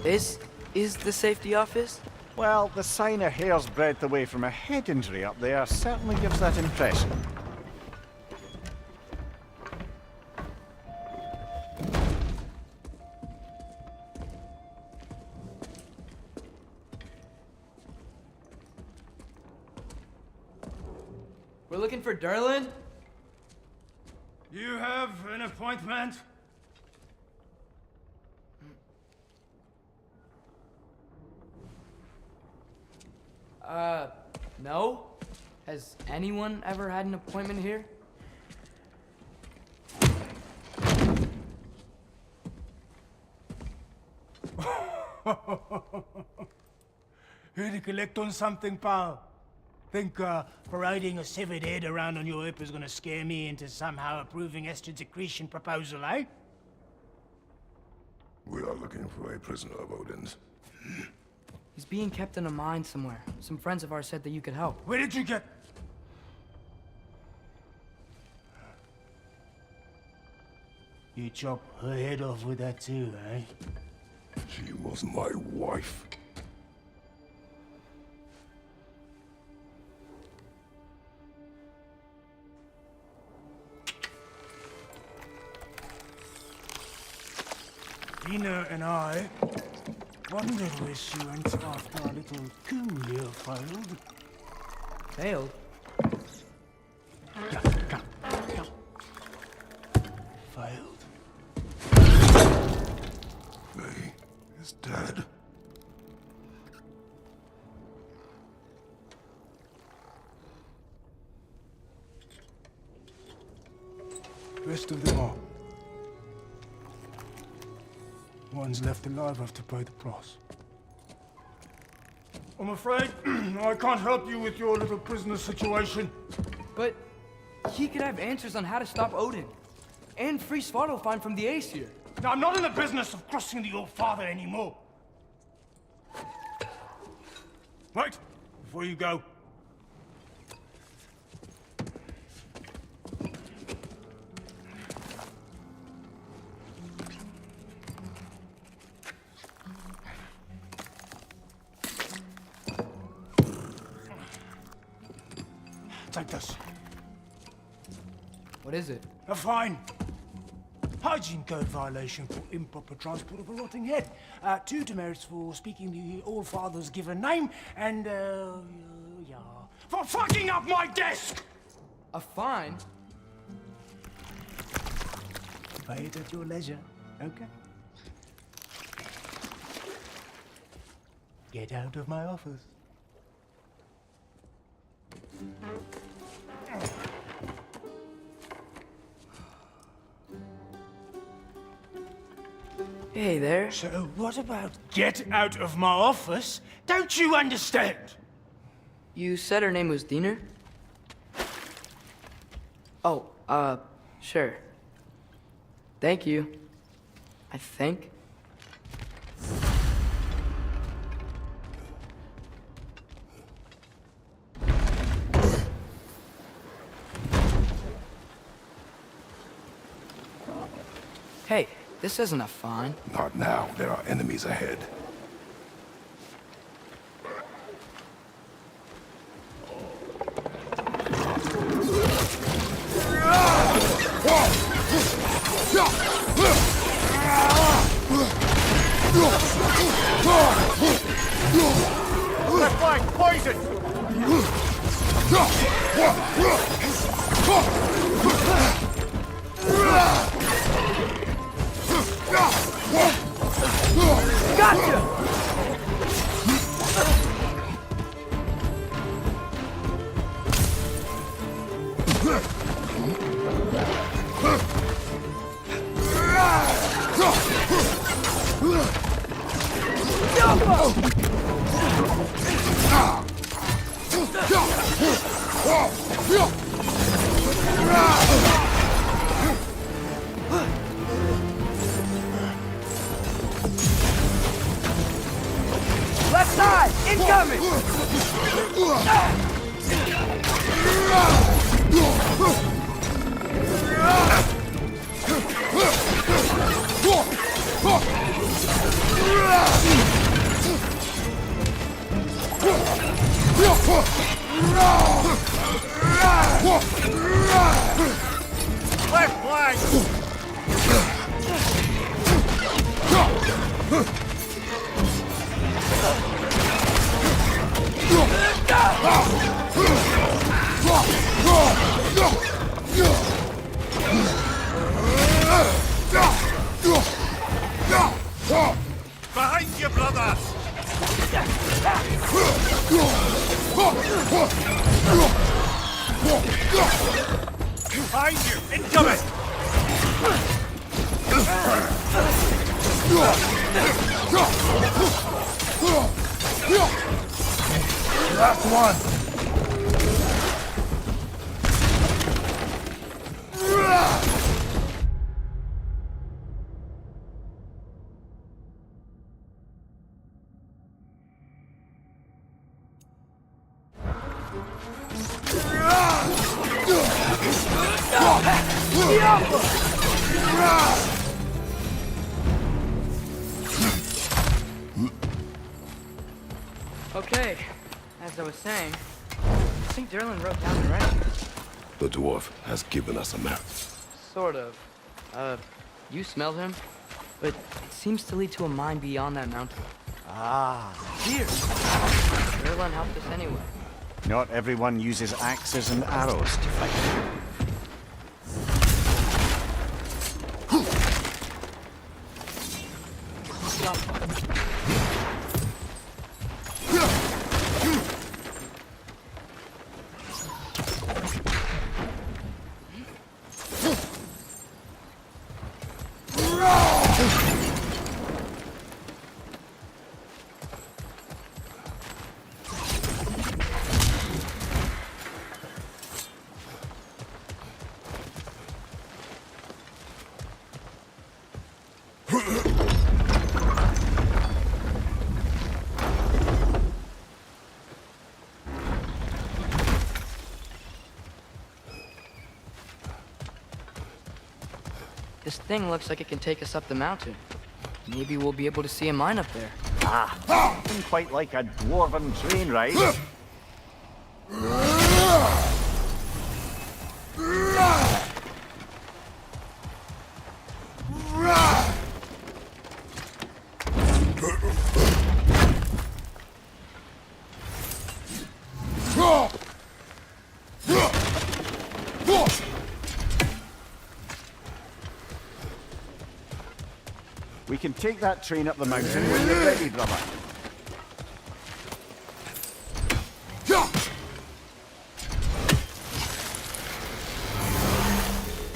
This is the safety office? Well, the sign a hair's breadth away from a head injury up there certainly gives that impression. We're looking for Durlin? You have an appointment? No? Has anyone ever had an appointment here? Here to collect on something, pal? Think parading a severed head around on your hip is gonna scare me into somehow approving Estrid's accretion proposal, eh? We are looking for a prisoner of Odin's. He's being kept in a mine somewhere. Some friends of ours said that you could help. Where did you get... You chop her head off with that too, eh? She was my wife. Dina and I wondered where she went after our little coup here failed. Failed? Come. Failed. Faye is dead. Rest of them are. One's left alive have to pay the price. I'm afraid I can't help you with your little prisoner situation. But he could have answers on how to stop Odin. And free Svartalfheim from the Aesir. Now, I'm not in the business of crossing the old father anymore. Right, before you go. Take this. What is it? A fine. Hygiene code violation for improper transport of a rotting head. 2 demerits for speaking the All-Father's given name, and, yeah, for fucking up my desk! A fine? Pay it at your leisure, okay? Get out of my office. Hey there. So what about get out of my office? Don't you understand? You said her name was Diener? Oh, sure. Thank you. I think. Hey, This isn't a fine. Not now. There are enemies ahead. Left flank, poison! Gotcha! Left side! Incoming! Left flank! Behind you, brother! Behind you! Incoming! Last one. Okay, as I was saying, I think Derlin wrote down directions. The dwarf has given us a map. Sort of. You smelled him? But it seems to lead to a mine beyond that mountain. Ah, here! Derlin helped us anyway. Not everyone uses axes and arrows to fight. This thing looks like it can take us up the mountain. Maybe we'll be able to see a mine up there. Nothing quite like a dwarven train ride. We can take that train up the mountain when you're ready, brother.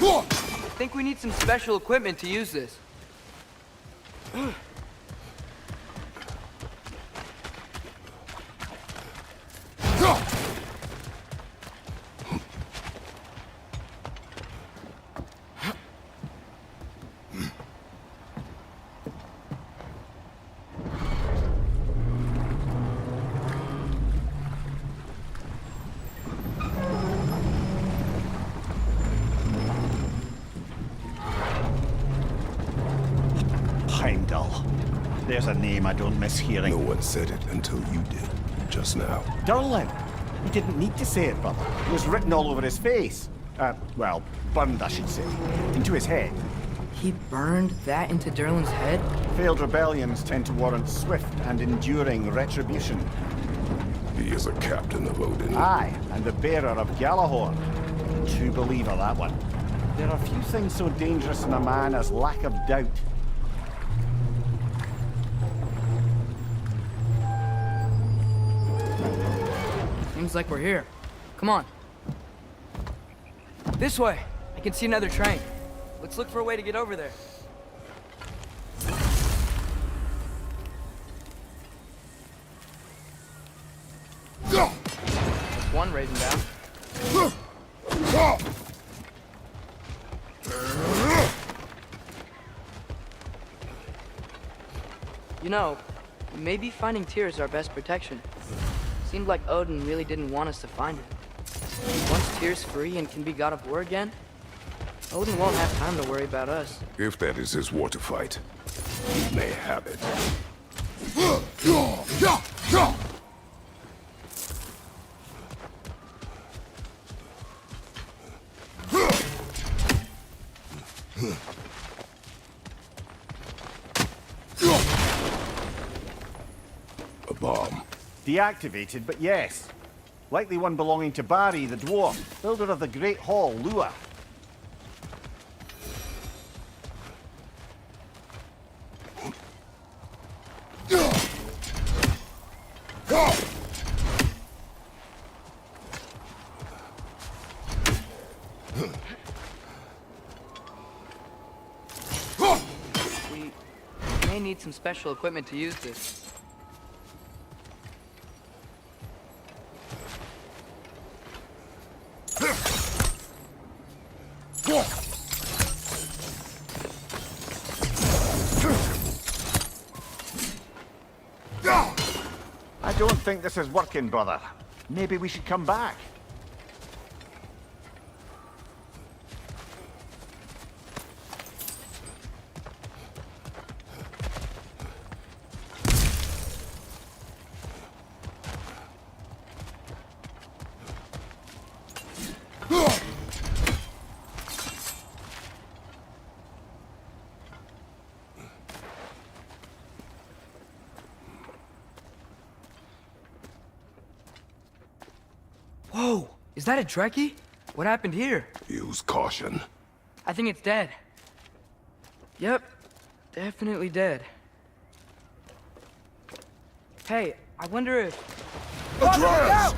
I think we need some special equipment to use this. There's a name I don't miss hearing. No one said it until you did, just now. Durlin. He didn't need to say it, brother. It was written all over his face. Well, burned, I should say. Into his head. He burned that into Durlin's head? Failed rebellions tend to warrant swift and enduring retribution. He is a captain of Odin. Aye, and the bearer of Galahorn. True believer, that one. There are few things so dangerous in a man as lack of doubt. Seems like we're here. Come on. This way. I can see another train. Let's look for a way to get over there. There's one raising down. You know, maybe finding Tyr is our best protection. Seemed like Odin really didn't want us to find him. Once Tyr's free and can be god of war again, Odin won't have time to worry about us. If that is his war to fight, he may have it. A bomb. Deactivated, but yes. Likely one belonging to Barry, the dwarf, builder of the Great Hall, Lua. We may need some special equipment to use this. I don't think this is working, brother. Maybe we should come back. Whoa! Is that a Trekkie? What happened here? Use caution. I think it's dead. Yep, definitely dead. Hey, I wonder if... Atreus!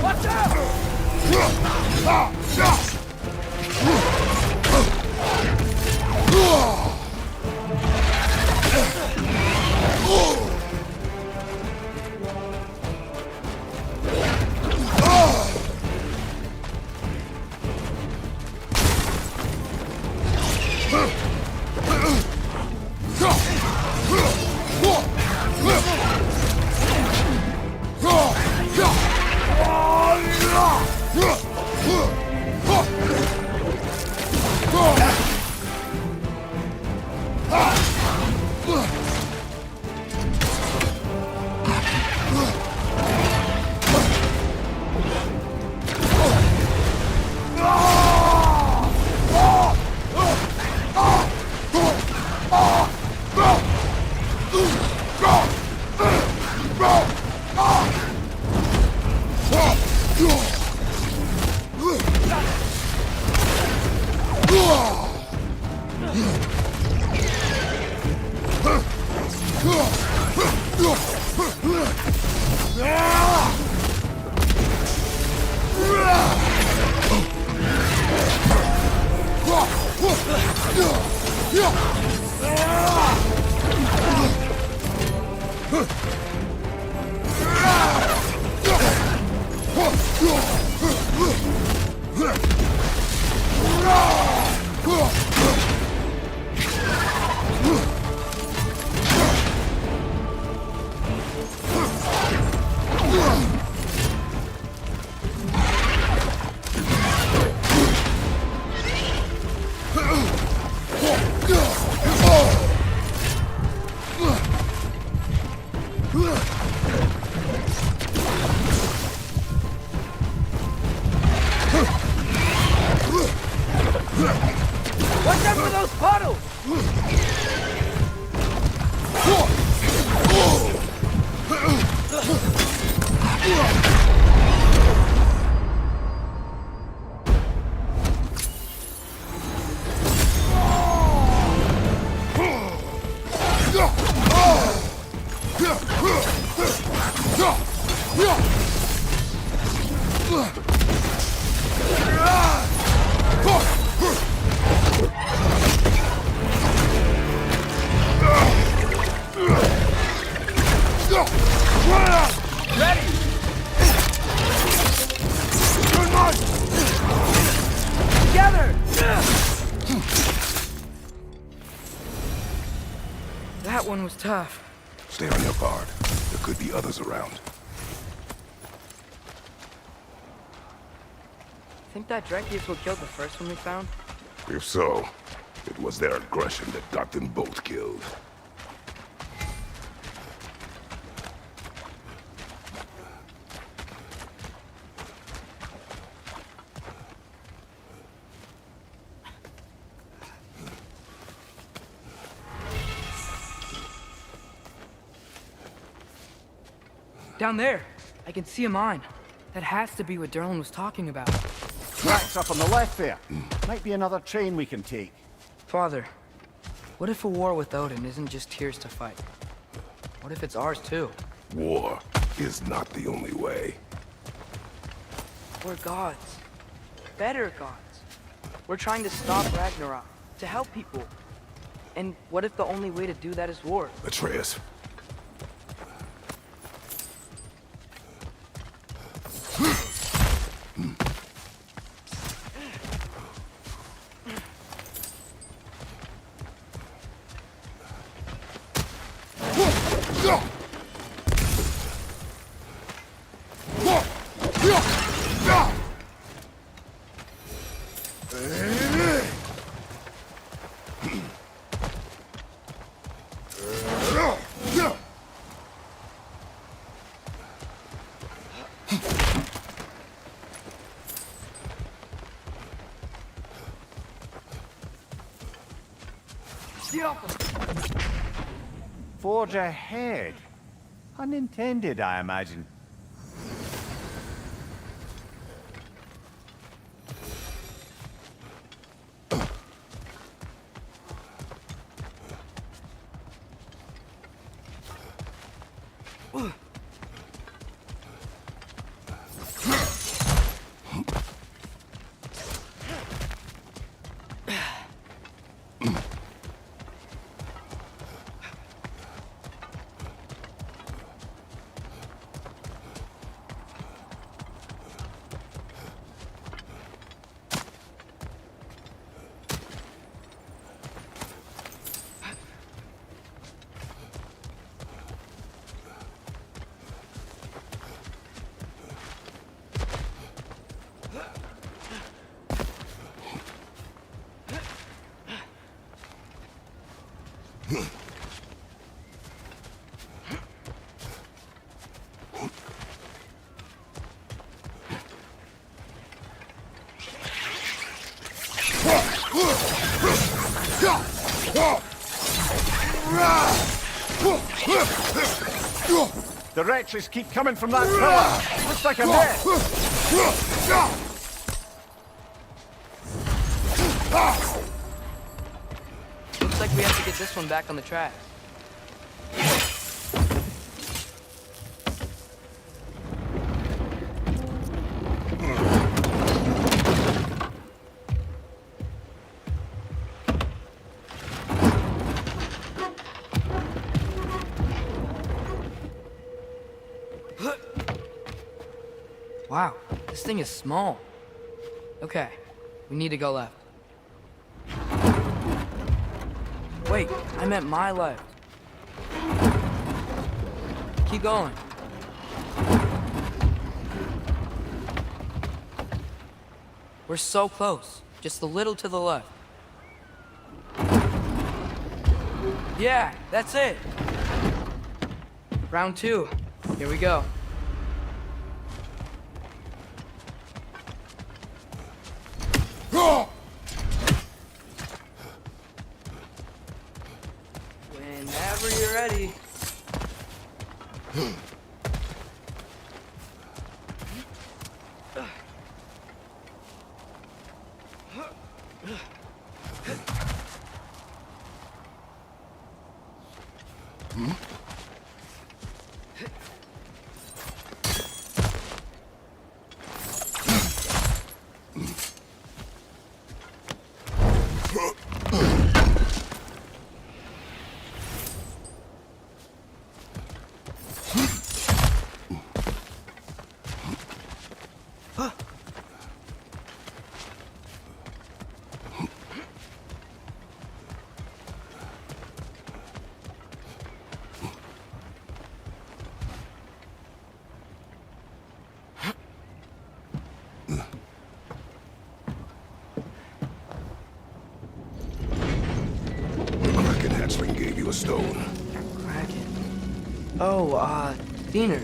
Watch out! That one was tough. Stay on your guard. There could be others around. Think that Dreki is what killed the first one we found? If so, it was their aggression that got them both killed. Down there! I can see a mine. That has to be what Derlin was talking about. Tracks up on the left there. Might be another train we can take. Father, what if a war with Odin isn't just Tyr's to fight? What if it's ours too? War is not the only way. We're gods. Better gods. We're trying to stop Ragnarok, to help people. And what if the only way to do that is war? Atreus. Forge ahead. Unintended, I imagine. The wretches keep coming from that pillar. Looks like a mess. Looks like we have to get this one back on the track. Wow, this thing is small. Okay, we need to go left. Wait, I meant my left. Keep going. We're so close. Just a little to the left. Yeah, that's it. Round 2. Here we go. Whenever you're you're ready. The Kraken hatchling gave you a stone. Kraken. Oh, Diener.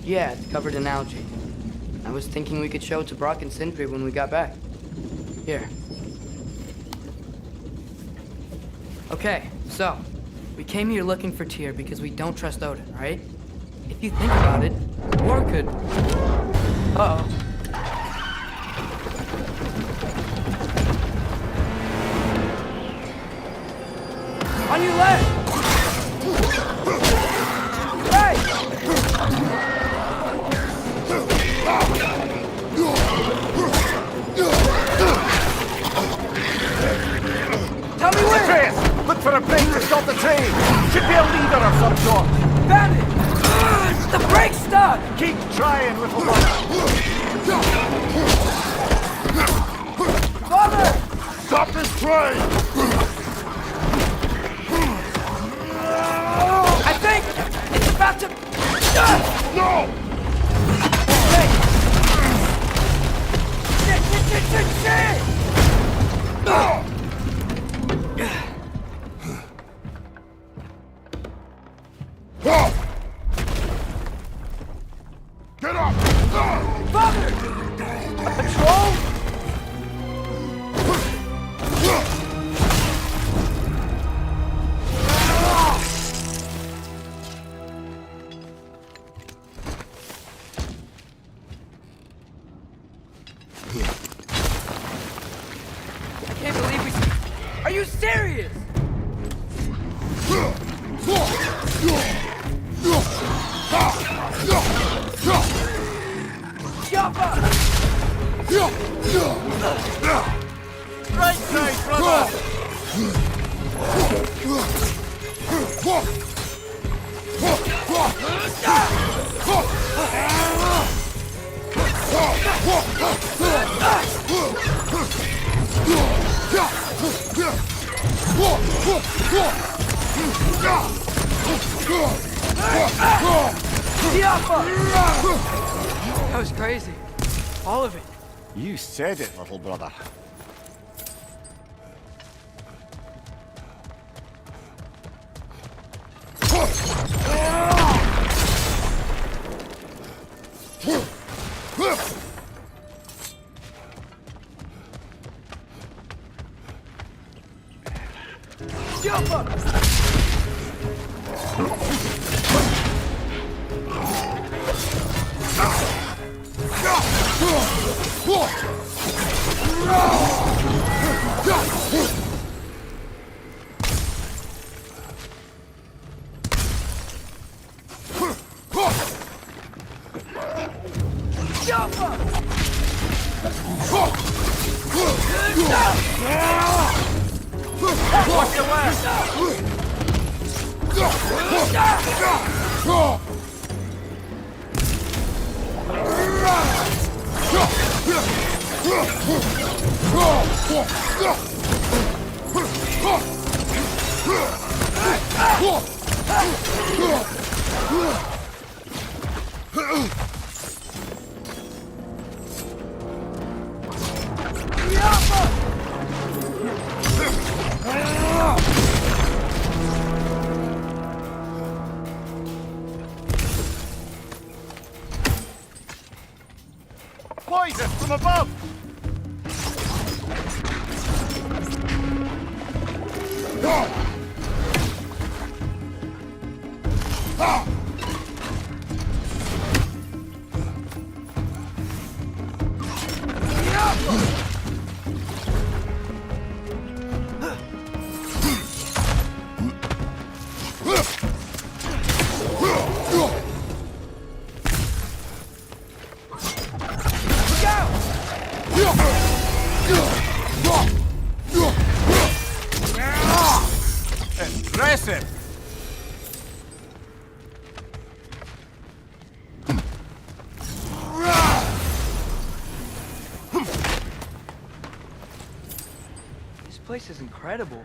Yeah, it's covered in algae. I was thinking we could show it to Brock and Sindri when we got back. Here. Okay, so, we came here looking for Tyr because we don't trust Odin, right? If you think about it, war could... Uh-oh. On your left! Hey! Tell me where! Atreus! Look for a brake to stop the train! Should be a leader of some sort! Found it! The brake's stuck! Keep trying, little brother! Father! Stop this train! I think it's about to... No! Hey! Shit! Get up! Father! Patrol? I can't believe we... Are you serious? Jump up! Right side, brother! That was crazy. All of it. You said it, little brother. Jump up! Jump up! Watch your left! Poison from above! place is incredible.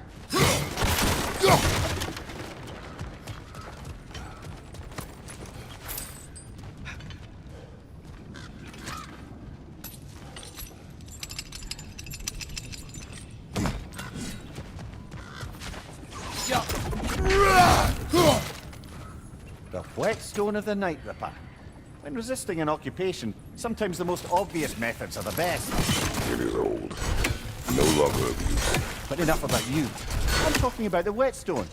The whetstone of the Night Ripper. When resisting an occupation, sometimes the most obvious methods are the best. It is old. No longer of use. But enough about you. I'm talking about the whetstone.